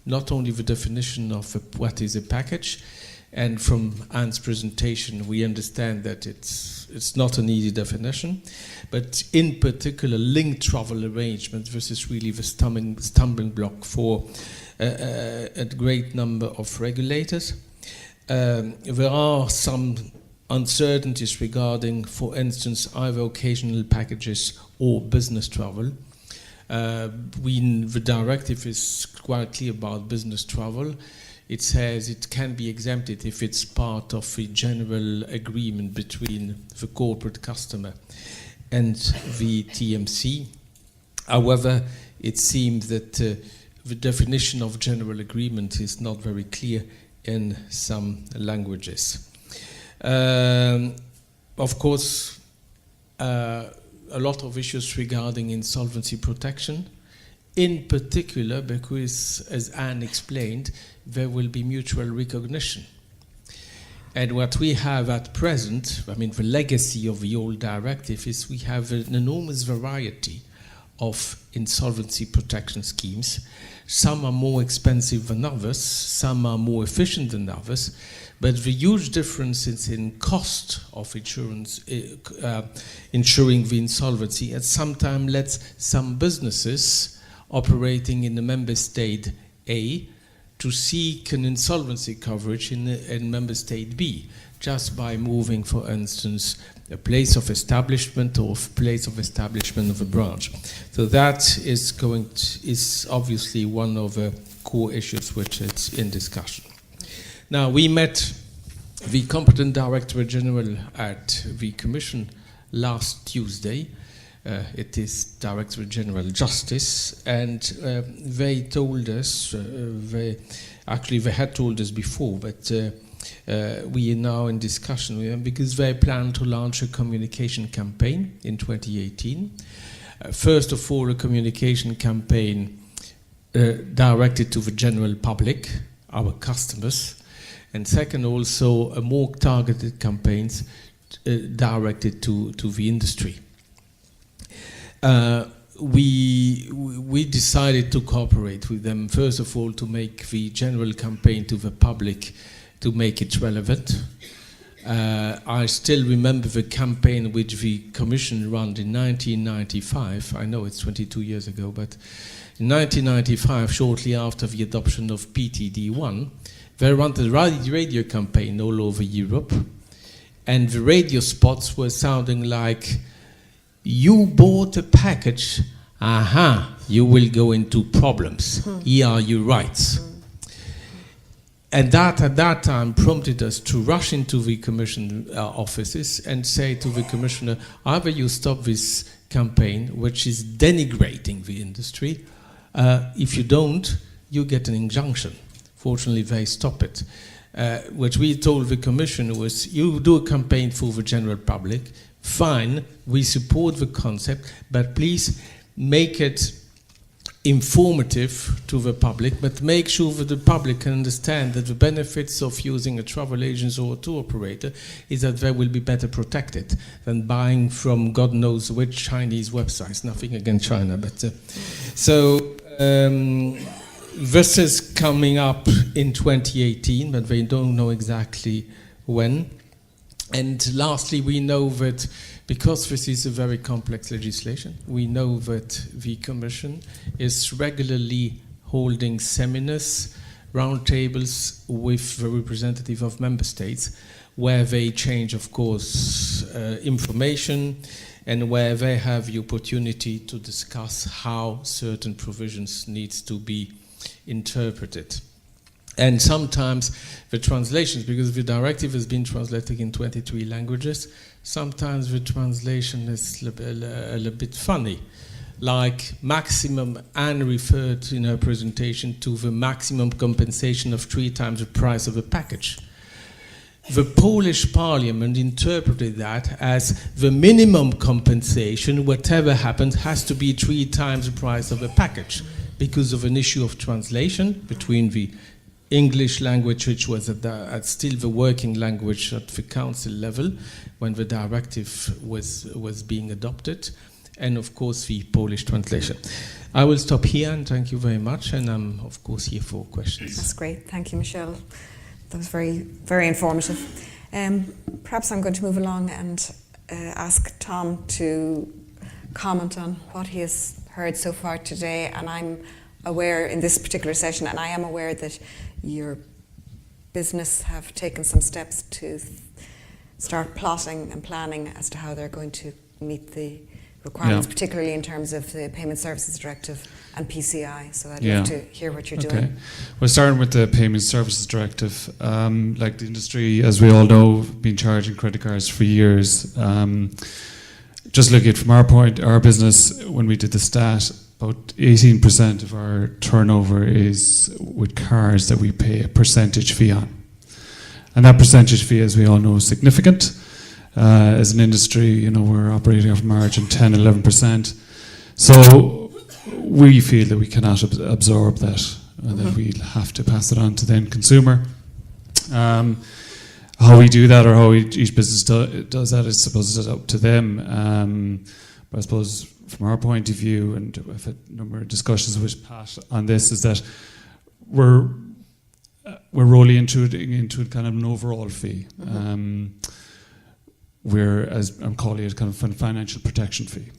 not only the definition of what is a package, and from Anne's presentation we understand that it's not an easy definition, but in particular linked travel arrangement, this is really the stumbling block for a great number of regulators. There are some uncertainties regarding, for instance, either occasional packages or business travel. The directive is quite clear about business travel. It says it can be exempted if it's part of a general agreement between the corporate customer and the TMC. However, it seems that the definition of general agreement is not very clear in some languages. Of course, a lot of issues regarding insolvency protection, in particular because, as Anne explained, there will be mutual recognition. And what we have at present, I mean, the legacy of the old directive is we have an enormous variety of insolvency protection schemes. Some are more expensive than others, some are more efficient than others, but the huge difference is in cost of insurance, insuring the insolvency, and sometimes lets some businesses operating in the member state A to seek an insolvency coverage in member state B, just by moving, for instance, a place of establishment or place of establishment of a branch. So that is obviously one of the core issues which is in discussion. Now, we met the competent Director General at the Commission last Tuesday. It is Director General Justice, and they told us, they had told us before, but we are now in discussion with them because they plan to launch a communication campaign in 2018. First of all, a communication campaign directed to the general public, our customers, and second, also a more targeted campaigns directed to the industry. We decided to cooperate with them, first of all, to make the general campaign to the public, to make it relevant. I still remember the campaign which the Commission ran in 1995. I know it's 22 years ago, but in 1995, shortly after the adoption of PTD1, they ran the radio campaign all over Europe, and the radio spots were sounding like, "You bought a package, you will go into problems. Here are your rights." And that at that time prompted us to rush into the Commission offices and say to the Commissioner, either you stop this campaign, which is denigrating the industry, if you don't, you get an injunction. Fortunately, they stop it. What we told the Commission was, you do a campaign for the general public, fine, we support the concept, but please make it informative to the public, but make sure that the public can understand that the benefits of using a travel agent or a tour operator is that they will be better protected than buying from God knows which Chinese websites. Nothing against China, but this is coming up in 2018, but they don't know exactly when. And lastly, we know that because this is a very complex legislation, we know that the Commission is regularly holding seminars, roundtables with the representative of member states, where they change, of course, information, and where they have the opportunity to discuss how certain provisions needs to be interpreted. And sometimes the translations, because the directive has been translated in 23 languages, sometimes the translation is a little bit funny. Like maximum, Anne referred in her presentation to the maximum compensation of 3 times the price of a package. The Polish parliament interpreted that as the minimum compensation, whatever happens, has to be 3 times the price of a package, because of an issue of translation between the English language, which was still the working language at the council level when the directive was being adopted, and of course the Polish translation. I will stop here and thank you very much, and I'm of course here for questions. That's great. Thank you, Michelle. That was very, very informative. Perhaps I'm going to move along and ask Tom to comment on what he has heard so far today, and I'm aware in this particular session, and I am aware that your business have taken some steps to start plotting and planning as to how they're going to meet the requirements, particularly in terms of the Payment Services Directive and PCI. So I'd love to hear what you're doing. Well, starting with the Payment Services Directive, like the industry, as we all know, been charging credit cards for years. Just looking at from our point, our business, when we did the stat, about 18% of our turnover is with cards that we pay a percentage fee on. And that percentage fee, as we all know, is significant. As an industry, you know, we're operating off margin 10, 11%. So we feel that we cannot absorb that, and that we'll have to pass it on to the end consumer. how we do that or how each business does that, I suppose, is up to them. But I suppose from our point of view, and I've had a number of discussions with Pat on this, is that we're rolling into kind of an overall fee. We're, as I'm calling it, kind of a financial protection fee.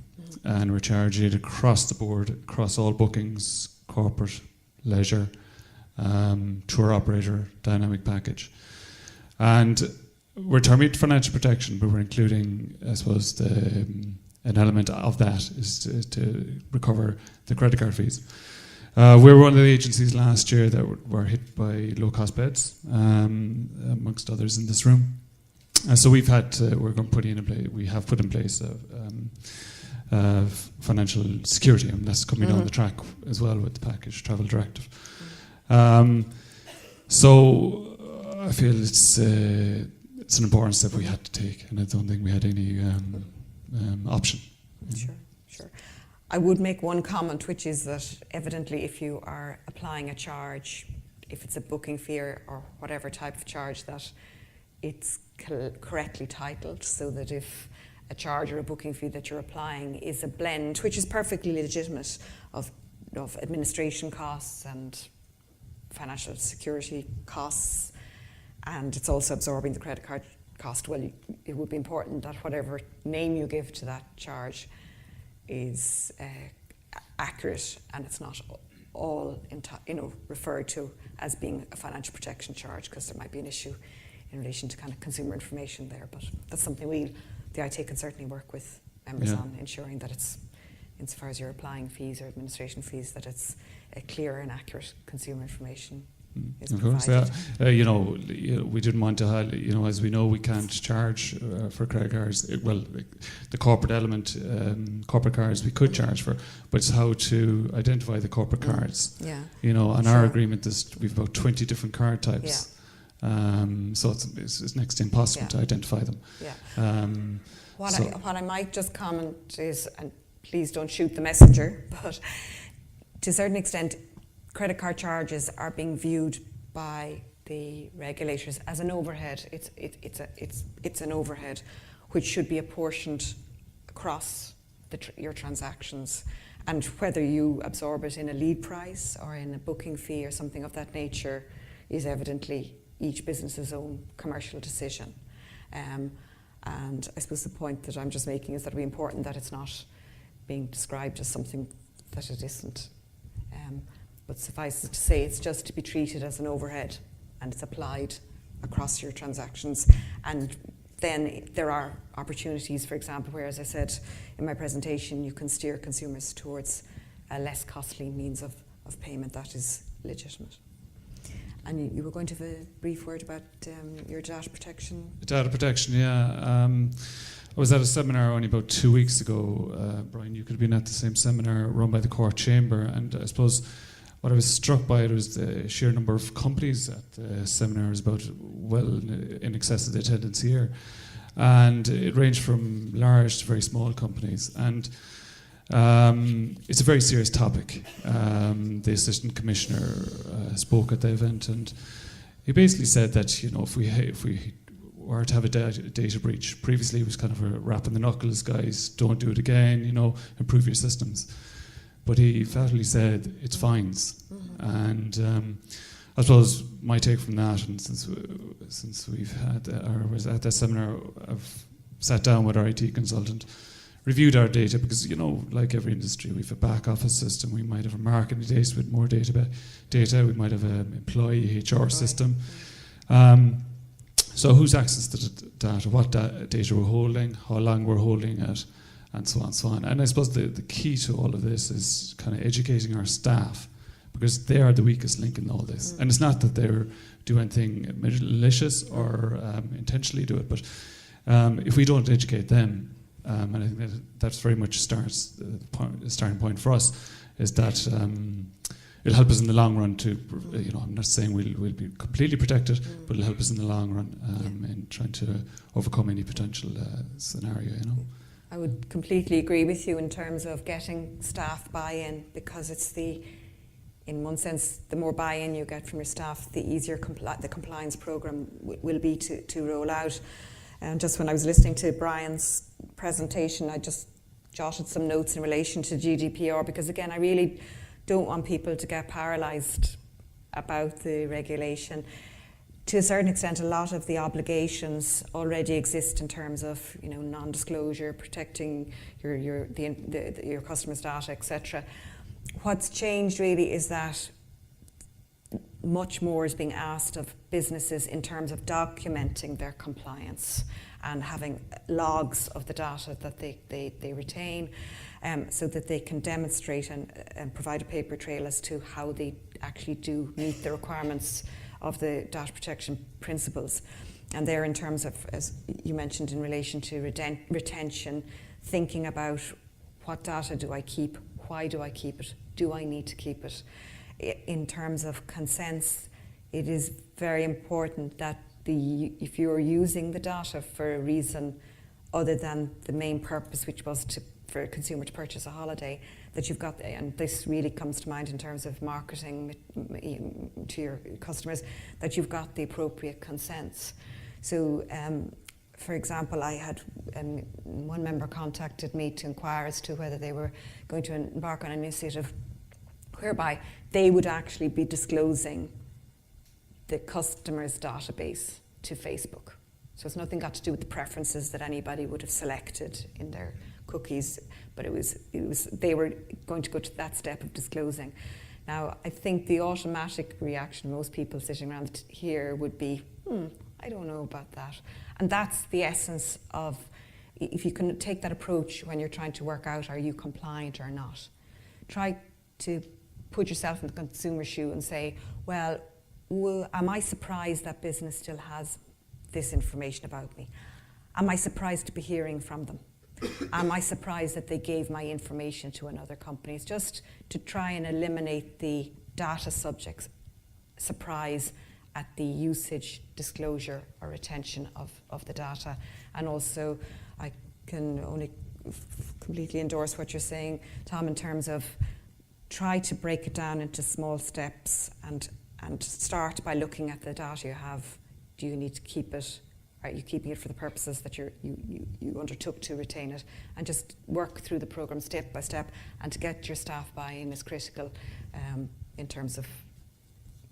And we're charging it across the board, across all bookings, corporate, leisure, tour operator, dynamic package. And we're terming it financial protection, but we're including, I suppose, an element of that is to recover the credit card fees. We were one of the agencies last year that were hit by low-cost beds, amongst others in this room. So we've had, we're going to put in place, we have put in place financial security, and that's coming down the track as well with the package travel directive. So I feel it's an important step we had to take, and I don't think we had any option. Sure. I would make one comment, which is that evidently if you are applying a charge, if it's a booking fee or whatever type of charge, that it's correctly titled, so that if a charge or a booking fee that you're applying is a blend, which is perfectly legitimate, of administration costs and financial security costs, and it's also absorbing the credit card cost, well, it would be important that whatever name you give to that charge is accurate, and it's not all referred to as being a financial protection charge, because there might be an issue in relation to kind of consumer information there. But that's something the ITAA can certainly work with members on, ensuring that it's, insofar as you're applying fees or administration fees, that it's a clear and accurate consumer information is provided. We didn't want to have, as we know, we can't charge for credit cards. The corporate element, corporate cards we could charge for, but it's how to identify the corporate cards. On our agreement, we've about 20 different card types. So it's next to impossible to identify them. What I might just comment is, and please don't shoot the messenger, but to a certain extent, credit card charges are being viewed by the regulators as an overhead. It's an overhead which should be apportioned across your transactions, and whether you absorb it in a lead price or in a booking fee or something of that nature is evidently each business's own commercial decision. And I suppose the point that I'm just making is that it would be important that it's not being described as something that it isn't. But suffice it to say, it's just to be treated as an overhead, and it's applied across your transactions. And then there are opportunities, for example, where, as I said in my presentation, you can steer consumers towards a less costly means of payment that is legitimate. And you were going to have a brief word about your data protection? Data protection, yeah. I was at a seminar only about 2 weeks ago. Brian, you could have been at the same seminar run by the Court Chamber, and I suppose what I was struck by was the sheer number of companies at the seminar. Is about well in excess of the attendance here, and it ranged from large to very small companies, and it's a very serious topic. The Assistant Commissioner spoke at the event, and he basically said that if we were to have a data breach, previously it was kind of a rap in the knuckles, guys, don't do it again, improve your systems. But he fatally said it's fines. And I suppose my take from that, and since we've had, or was at that seminar, I've sat down with our IT consultant, reviewed our data, because like every industry, we have a back office system, we might have a marketing data with more data, we might have an employee HR system. So who's access to the data, what data we're holding, how long we're holding it, and so on and so on. And I suppose the key to all of this is kind of educating our staff, because they are the weakest link in all this. And it's not that they're doing anything malicious or intentionally do it, but if we don't educate them, and I think that's very much the starting point for us, is that it'll help us in the long run to, I'm not saying we'll be completely protected, but it'll help us in the long run in trying to overcome any potential scenario, I would completely agree with you in terms of getting staff buy-in, because it's the in one sense, the more buy-in you get from your staff, the easier the compliance programme will be to roll out. And just when I was listening to Brian's presentation, I just jotted some notes in relation to GDPR, because again, I really don't want people to get paralysed about the regulation. To a certain extent, a lot of the obligations already exist in terms of, you know, non-disclosure, protecting your customers' data, etc. What's changed really is that much more is being asked of businesses in terms of documenting their compliance and having logs of the data that they retain, so that they can demonstrate and provide a paper trail as to how they actually do meet the requirements of the data protection principles. And there, in terms of, as you mentioned, in relation to retention, thinking about what data do I keep, why do I keep it, do I need to keep it? In terms of consents, it is very important that if you're using the data for a reason other than the main purpose, which was for a consumer to purchase a holiday, that you've got, and this really comes to mind in terms of marketing to your customers, that you've got the appropriate consents. So, for example, I had one member contacted me to inquire as to whether they were going to embark on an initiative whereby they would actually be disclosing the customer's database to Facebook. So it's nothing got to do with the preferences that anybody would have selected in their cookies, but it was they were going to go to that step of disclosing. Now, I think the automatic reaction most people sitting around here would be, I don't know about that. And that's the essence of, if you can take that approach when you're trying to work out, are you compliant or not? Try to put yourself in the consumer's shoe and say, well, am I surprised that business still has this information about me? Am I surprised to be hearing from them? Am I surprised that they gave my information to another company? It's just to try and eliminate the data subject's surprise at the usage, disclosure or retention of the data. And also, I can only completely endorse what you're saying, Tom, in terms of try to break it down into small steps and start by looking at the data you have. Do you need to keep it? Are you keeping it for the purposes that you undertook to retain it? And just work through the programme step by step, and to get your staff buy-in is critical in terms of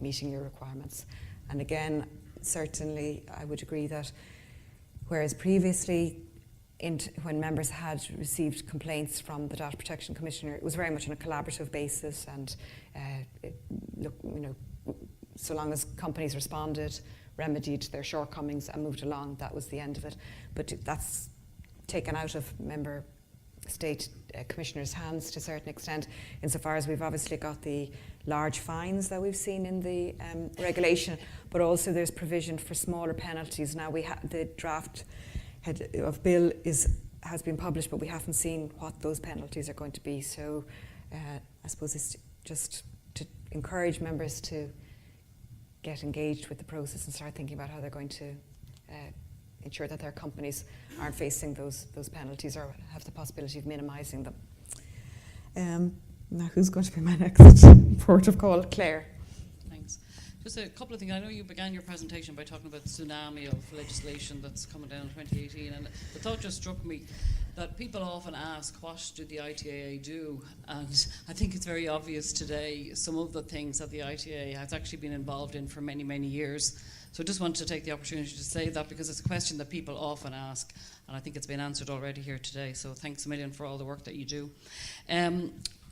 meeting your requirements. And again, certainly I would agree that whereas previously, when members had received complaints from the Data Protection Commissioner, it was very much on a collaborative basis, and so long as companies responded, remedied their shortcomings and moved along, that was the end of it. But that's taken out of member state commissioners' hands to a certain extent, insofar as we've obviously got the large fines that we've seen in the regulation, but also there's provision for smaller penalties. Now the draft of bill has been published, but we haven't seen what those penalties are going to be. So I suppose it's just to encourage members to get engaged with the process and start thinking about how they're going to ensure that their companies aren't facing those penalties or have the possibility of minimising them. Now, who's going to be my next port of call? Claire. Thanks. Just a couple of things. I know you began your presentation by talking about the tsunami of legislation that's coming down in 2018, and the thought just struck me that people often ask, what did the ITAA do? And I think it's very obvious today some of the things that the ITAA has actually been involved in for many, many years. So I just wanted to take the opportunity to say that, because it's a question that people often ask, and I think it's been answered already here today. So thanks a million for all the work that you do.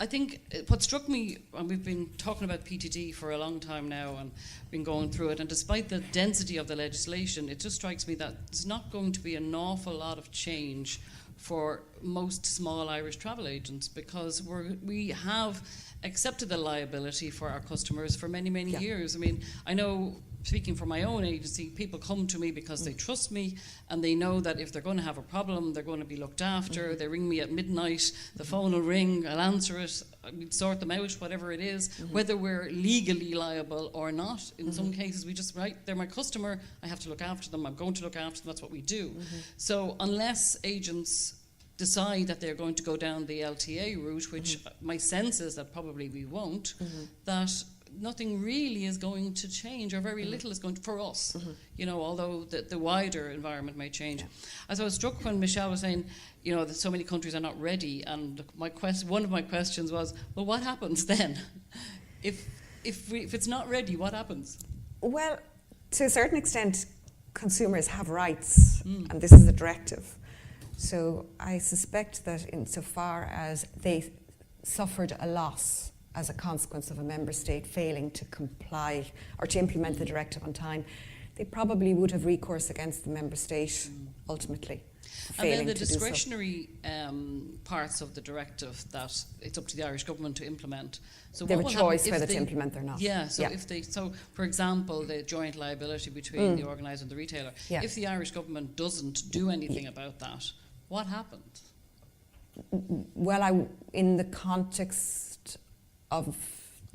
I think what struck me, and we've been talking about PTD for a long time now and been going through it, and despite the density of the legislation, it just strikes me that there's not going to be an awful lot of change for most small Irish travel agents, because we have accepted the liability for our customers for many, many years. I mean, I know, speaking for my own agency, people come to me because they trust me, and they know that if they're going to have a problem, they're going to be looked after. They ring me at midnight, the phone will ring, I'll answer it, we'll sort them out, whatever it is, whether we're legally liable or not. In some cases, we just, right, they're my customer, I have to look after them, I'm going to look after them, that's what we do. So unless agents decide that they're going to go down the LTA route, which my sense is that probably we won't, that nothing really is going to change, or very little is going to, for us, you know, although the wider environment may change. As I was struck when Michelle was saying, you know, that so many countries are not ready, and one of my questions was, well, what happens then? If it's not ready, what happens? Well, to a certain extent, consumers have rights, and this is a directive. So I suspect that insofar as they suffered a loss as a consequence of a member state failing to comply or to implement the directive on time, they probably would have recourse against the member state ultimately. And then the discretionary parts of the directive that it's up to the Irish government to implement. So they have a what choice whether to implement or not. Yeah. So for example, the joint liability between the organiser and the retailer. Yeah. If the Irish government doesn't do anything about that, what happens? Well, in the context of...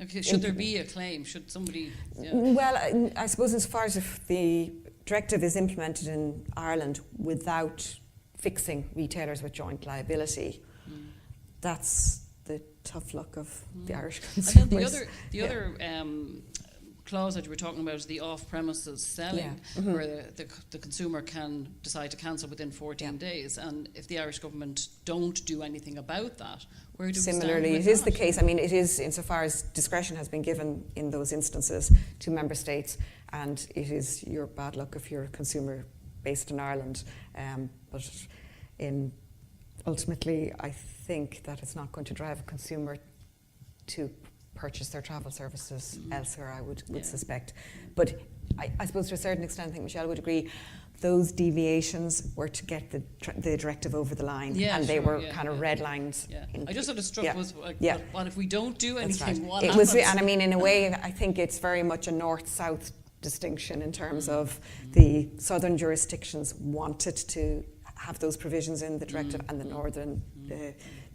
Okay, should there be a claim? Should somebody... Yeah. Well, I suppose as far as if the directive is implemented in Ireland without fixing retailers with joint liability, that's the tough luck of the Irish consumers. And then the other clause that you were talking about is the off-premises selling, where the consumer can decide to cancel within 14 days. And if the Irish government don't do anything about that, where do we stand with Similarly, it is the case. I mean, it is insofar as discretion has been given in those instances to member states, and it is your bad luck if you're a consumer based in Ireland. But ultimately, I think that it's not going to drive a consumer to purchase their travel services elsewhere, I would suspect. But I suppose to a certain extent, I think Michelle would agree, those deviations were to get the directive over the line, and they were kind of red lines. Yeah. I just sort of struck was, like, what if we don't do anything? That's right. What it happens? was, and I mean, in a way, I think it's very much a north-south distinction in terms of the southern jurisdictions wanted to have those provisions in the directive, and the northern, the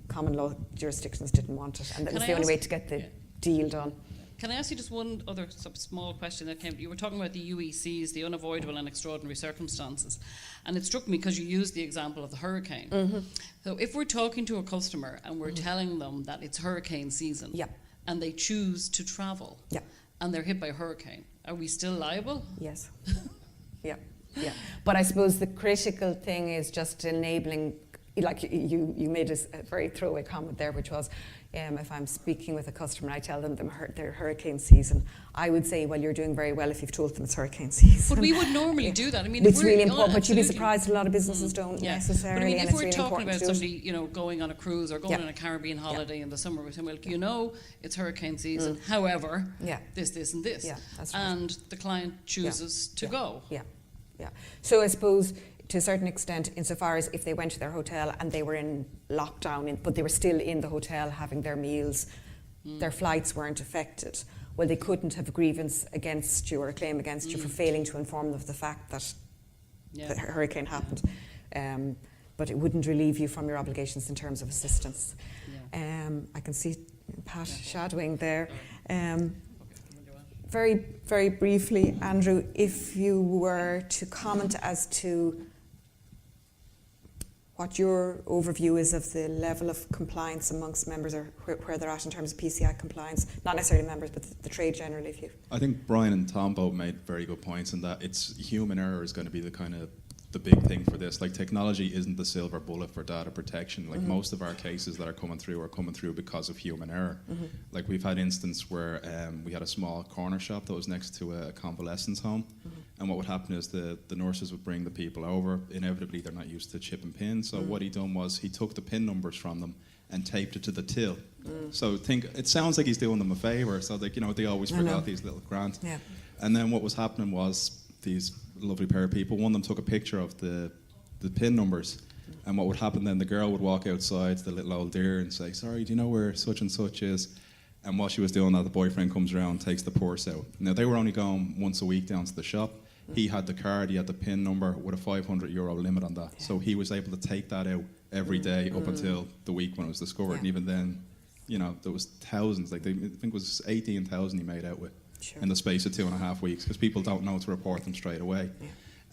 common law jurisdictions didn't want it, and that was the only way to get the deal done. Can I ask you just one other small question that came? You were talking about the UECs, the unavoidable and extraordinary circumstances, and it struck me because you used the example of the hurricane. So if we're talking to a customer and we're telling them that it's hurricane season, and they choose to travel, and they're hit by a hurricane, are we still liable? Yes. Yeah. But I suppose the critical thing is just enabling. Like you made a very throwaway comment there, which was, if I'm speaking with a customer and I tell them they're hurricane season, I would say, well, you're doing very well if you've told them it's hurricane season. But we would normally do that. I mean, it's really important. But you'd be surprised, a lot of businesses don't necessarily. But I mean, if we're really talking about somebody, going on a cruise or going on a Caribbean holiday in the summer, we say, well, it's hurricane season. However, this, and this, that's right. And the client chooses to go. Yeah. So I suppose, to a certain extent, insofar as if they went to their hotel and they were in lockdown, but they were still in the hotel having their meals, their flights weren't affected, well, they couldn't have a grievance against you or a claim against you for failing to inform them of the fact that the hurricane happened. But it wouldn't relieve you from your obligations in terms of assistance. I can see Pat shadowing there. Very, very briefly, Andrew, if you were to comment as to what your overview is of the level of compliance amongst members, or where they're at in terms of PCI compliance, not necessarily members, but the trade generally. If you, I think Brian and Tom both made very good points in that it's human error is going to be the big thing for this. Like, technology isn't the silver bullet for data protection. Like, most of our cases that are coming through because of human error. Like, we've had instance where we had a small corner shop that was next to a convalescence home, and what would happen is the nurses would bring the people over. Inevitably, they're not used to chip and pin, so what he done was he took the pin numbers from them and taped it to the till. So it sounds like he's doing them a favour, so they always forgot these little grants. And then what was happening was, these lovely pair of people, one of them took a picture of the PIN numbers, and what would happen then, the girl would walk outside to the little old dear and say, sorry, do you know where such and such is? And while she was doing that, the boyfriend comes around, takes the purse out. Now, they were only going once a week down to the shop. He had the card, he had the PIN number with a €500 limit on that. So he was able to take that out every day up until the week when it was discovered. And even then, there was thousands, I think it was 18,000 he made out with. In the space of 2.5 weeks, because people don't know to report them straight away.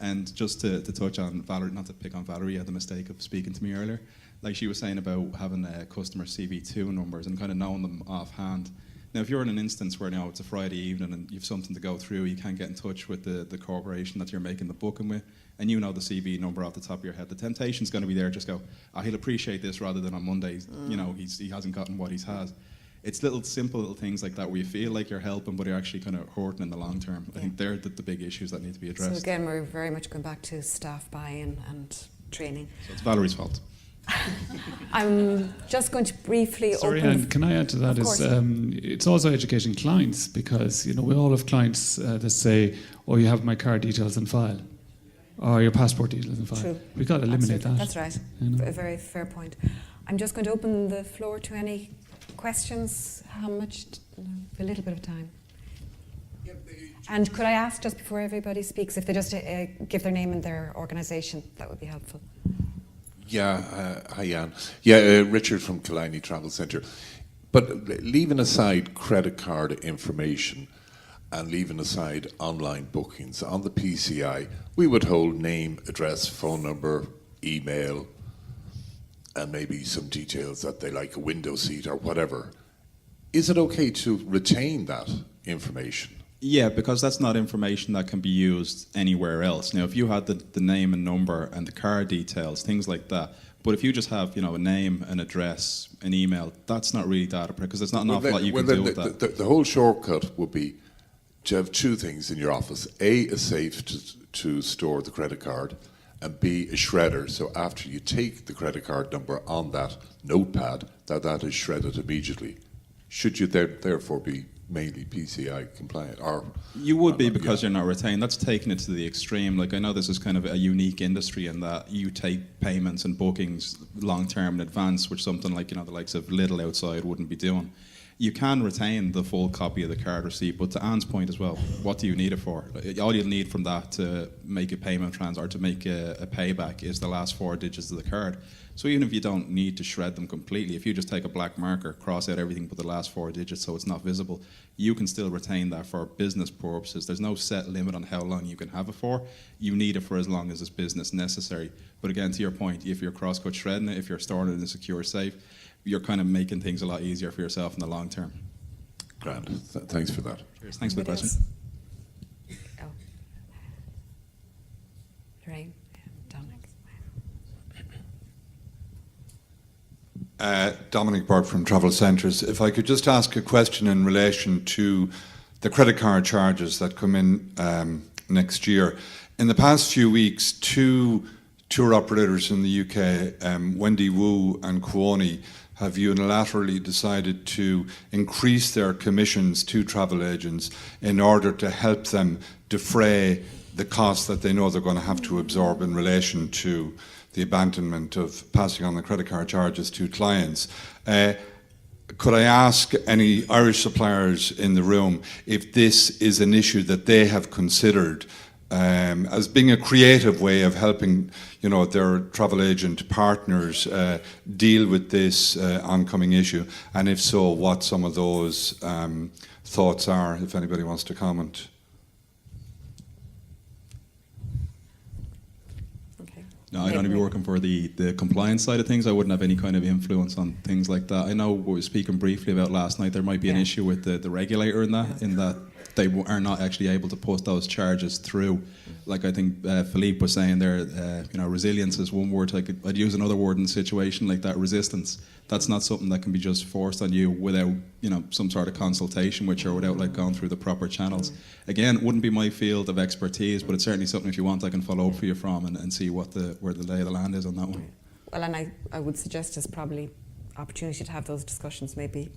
And just to touch on Valerie, not to pick on Valerie, you had the mistake of speaking to me earlier. Like she was saying about having customer CV2 numbers and kind of knowing them offhand. Now, if you're in an instance where it's a Friday evening and you've something to go through, you can't get in touch with the corporation that you're making the booking with, and you know the CV number off the top of your head, the temptation's going to be there. Just go, he'll appreciate this, rather than on Monday, he hasn't gotten what he's had. It's simple little things like that where you feel like you're helping, but you're actually kind of hurting in the long term. I think they're the big issues that need to be addressed. So again, we're very much going back to staff buy-in and training. So it's Valerie's fault. I'm just going to briefly Sorry, open... Anne, can I add to that? It's also educating clients, because we all have clients that say, you have my card details in file, or your passport details in file. True. We've got to eliminate Absolutely. that. That's right. A very fair point. I'm just going to open the floor to any questions. How much? A little bit of time. And could I ask, just before everybody speaks, if they just give their name and their organisation, that would be helpful. Yeah, hi Jan. Yeah, Richard from Killiney Travel Centre. But leaving aside credit card information and leaving aside online bookings, on the PCI, we would hold name, address, phone number, email, and maybe some details that they like, a window seat or whatever. Is it okay to retain that information? Yeah, because that's not information that can be used anywhere else. Now, if you had the name and number and the card details, things like that, but if you just have, a name, an address, an email, that's not really data, because there's not an awful lot you can do with that. The whole shortcut would be to have two things in your office. A safe to store the credit card, and B, a shredder, so after you take the credit card number on that notepad, that is shredded immediately. Should you therefore be mainly PCI compliant? Or you would be, because you're not retained. That's taking it to the extreme. Like, I know this is kind of a unique industry in that you take payments and bookings long term in advance, which something like the likes of Lidl outside wouldn't be doing. You can retain the full copy of the card receipt, but to Anne's point as well, what do you need it for? All you'll need from that to make a payment or to make a payback is the last 4 digits of the card. So even if you don't need to shred them completely, if you just take a black marker, cross out everything but the last 4 digits so it's not visible, you can still retain that for business purposes. There's no set limit on how long you can have it for. You need it for as long as is business necessary. But again, to your point, if you're cross-cut shredding it, if you're storing it in a secure safe, you're kind of making things a lot easier for yourself in the long term. Grand. Thanks for that. Cheers. Thanks for the question. Oh. Lorraine, Dominic. Dominic Burke from Travel Centres. If I could just ask a question in relation to the credit card charges that come in next year. In the past few weeks, 2 tour operators in the UK, Wendy Wu and Corry, have unilaterally decided to increase their commissions to travel agents in order to help them defray the costs that they know they're going to have to absorb in relation to the abandonment of passing on the credit card charges to clients. Could I ask any Irish suppliers in the room if this is an issue that they have considered as being a creative way of helping, their travel agent partners deal with this oncoming issue, and if so, what some of those thoughts are, if anybody wants to comment. Okay. No, I'd only be working for the compliance side of things. I wouldn't have any kind of influence on things like that. I know we were speaking briefly about last night, there might be an issue with the regulator in that they are not actually able to put those charges through. Like I think Philippe was saying there, resilience is one word. I'd use another word in a situation like that, resistance. That's not something that can be just forced on you without, some sort of consultation with you or without going through the proper channels. Again, it wouldn't be my field of expertise, but it's certainly something if you want I can follow up for you from and see where the lay of the land is on that one. Well, and I would suggest there's probably opportunity to have those discussions maybe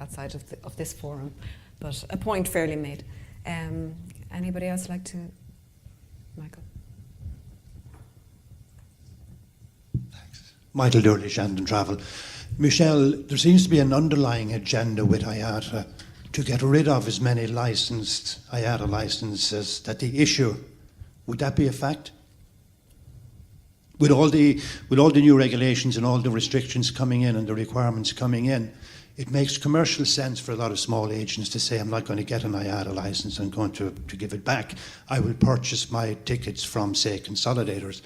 outside of this forum. But a point fairly made. Anybody else like to? Michael. Thanks. Michael Durley, Shandon Travel. Michelle, there seems to be an underlying agenda with IATA to get rid of as many licensed IATA licenses that they issue. Would that be a fact? With all the new regulations and all the restrictions coming in and the requirements coming in, It makes commercial sense for a lot of small agents to say, I'm not going to get an IATA license, I'm going to give it back. I will purchase my tickets from, say, consolidators.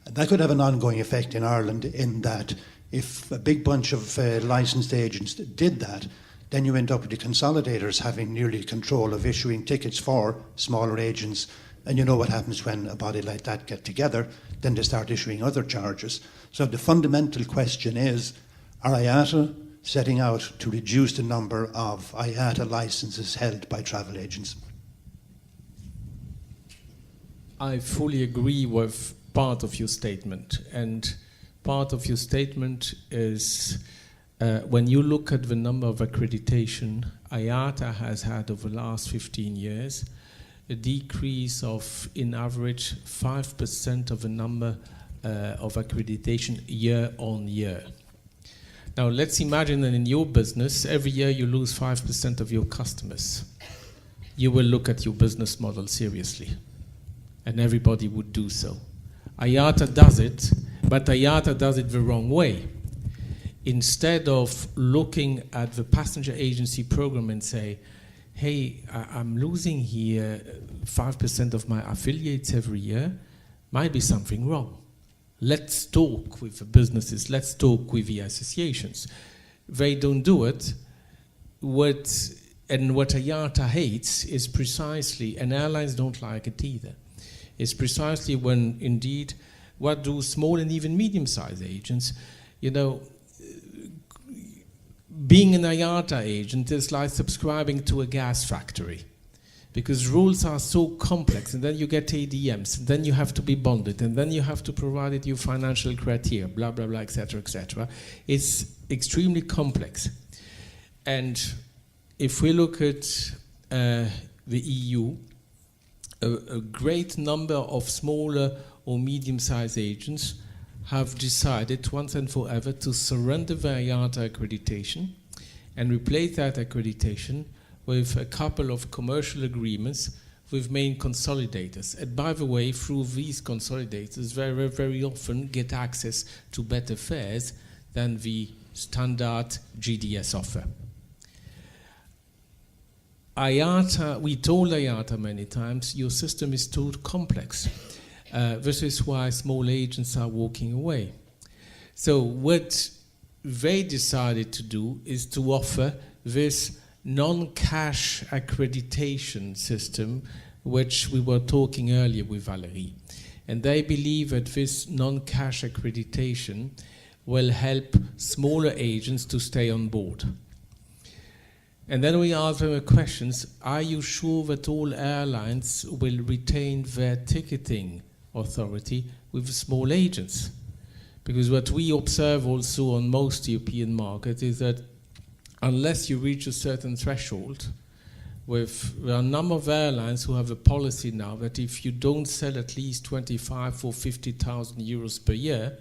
That could have an ongoing effect in Ireland in that if a big bunch of licensed agents did that, then you end up with the consolidators having nearly control of issuing tickets for smaller agents. And you know what happens when a body like that get together, then they start issuing other charges. So the fundamental question is, are IATA setting out to reduce the number of IATA licenses held by travel agents? I fully agree with part of your statement. And part of your statement is when you look at the number of accreditation, IATA has had over the last 15 years a decrease of, in average, 5% of the number of accreditation year on year. Now, let's imagine that in your business, every year you lose 5% of your customers. You will look at your business model seriously, and everybody would do so. IATA does it, but IATA does it the wrong way. Instead of looking at the passenger agency program and say, hey, I'm losing here 5% of my affiliates every year, might be something wrong. Let's talk with the businesses, let's talk with the associations. They don't do it. What IATA hates is precisely, and airlines don't like it either, is precisely when indeed, what do small and even medium-sized agents, being an IATA agent is like subscribing to a gas factory, because rules are so complex, and then you get ADMs, and then you have to be bonded, and then you have to provide it your financial criteria, blah, blah, blah, etc., etc. It's extremely complex. And if we look at the EU, a great number of smaller or medium-sized agents have decided once and forever to surrender their IATA accreditation and replace that accreditation with a couple of commercial agreements with main consolidators. And by the way, through these consolidators, very, very often get access to better fares than the standard GDS offer. IATA, we told IATA many times, your system is too complex. This is why small agents are walking away. So what they decided to do is to offer this non-cash accreditation system, which we were talking earlier with Valerie. And they believe that this non-cash accreditation will help smaller agents to stay on board. And then we ask them questions, are you sure that all airlines will retain their ticketing authority with small agents? Because what we observe also on most European markets is that unless you reach a certain threshold, there are a number of airlines who have a policy now that if you don't sell at least 25 or 50,000 euros per year,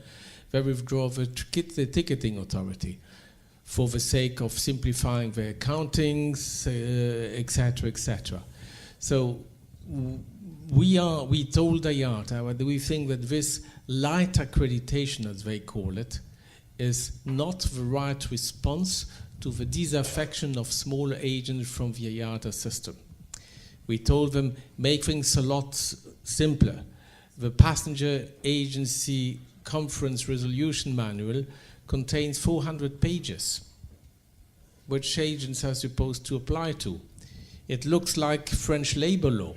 they withdraw the ticketing authority for the sake of simplifying their accountings, etc., etc. So we told IATA that we think that this light accreditation, as they call it, is not the right response to the disaffection of smaller agents from the IATA system. We told them, make things a lot simpler. The passenger agency conference resolution manual contains 400 pages, which agents are supposed to apply to. It looks like French labor law.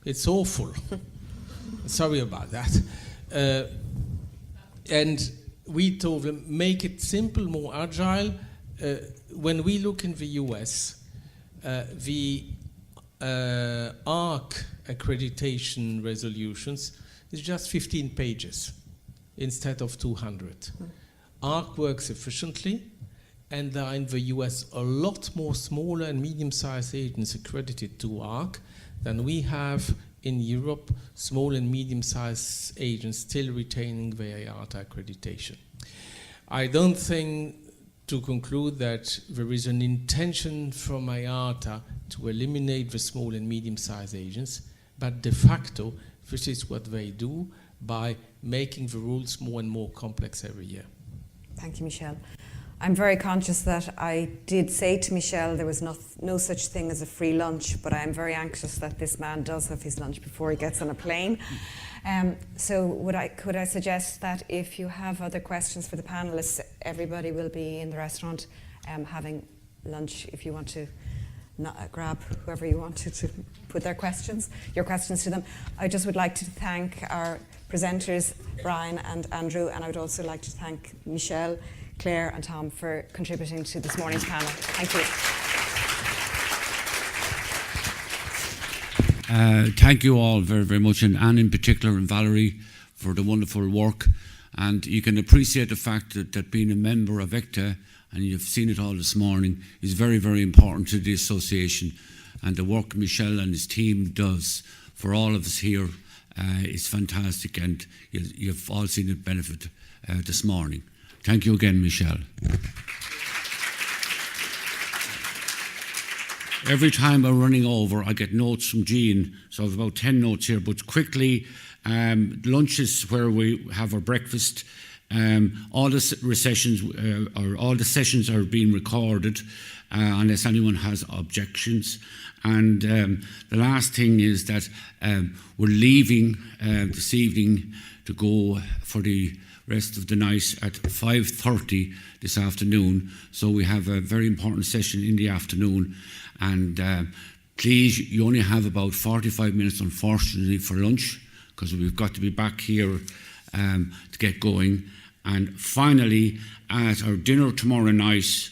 It's awful. Sorry about that. And we told them, make it simple, more agile. When we look in the US, the ARC accreditation resolutions is just 15 pages instead of 200. ARC works efficiently, and there are in the US a lot more smaller and medium-sized agents accredited to ARC than we have in Europe, small and medium-sized agents still retaining their IATA accreditation. I don't think, to conclude, that there is an intention from IATA to eliminate the small and medium-sized agents, but de facto, this is what they do by making the rules more and more complex every year. Thank you, Michelle. I'm very conscious that I did say to Michelle there was no such thing as a free lunch, but I am very anxious that this man does have his lunch before he gets on a plane. So could I suggest that if you have other questions for the panellists, everybody will be in the restaurant having lunch if you want to grab whoever you want to put your questions to them. I just would like to thank our presenters, Brian and Andrew, and I would also like to thank Michelle, Claire and Tom for contributing to this morning's panel. Thank you. Thank you all very, very much, and Anne in particular and Valerie for the wonderful work. And you can appreciate the fact that being a member of ECTA, and you've seen it all this morning, is very, very important to the association. And the work Michel and his team does for all of us here is fantastic, and you've all seen it benefit this morning. Thank you again, Michel. Every time I'm running over, I get notes from Jean, so I have about 10 notes here, but quickly, lunch is where we have our breakfast. All the sessions are being recorded unless anyone has objections. And the last thing is that we're leaving this evening to go for the rest of the night at 5:30 this afternoon. So we have a very important session in the afternoon. And please, you only have about 45 minutes, unfortunately, for lunch, because we've got to be back here to get going. And finally, at our dinner tomorrow night,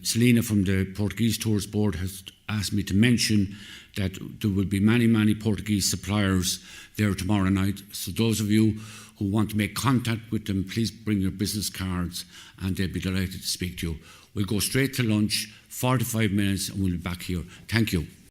Selena from the Portuguese Tours Board has asked me to mention that there will be many, many Portuguese suppliers there tomorrow night. So those of you who want to make contact with them, please bring your business cards and they'll be delighted to speak to you. We'll go straight to lunch, 45 minutes, and we'll be back here. Thank you.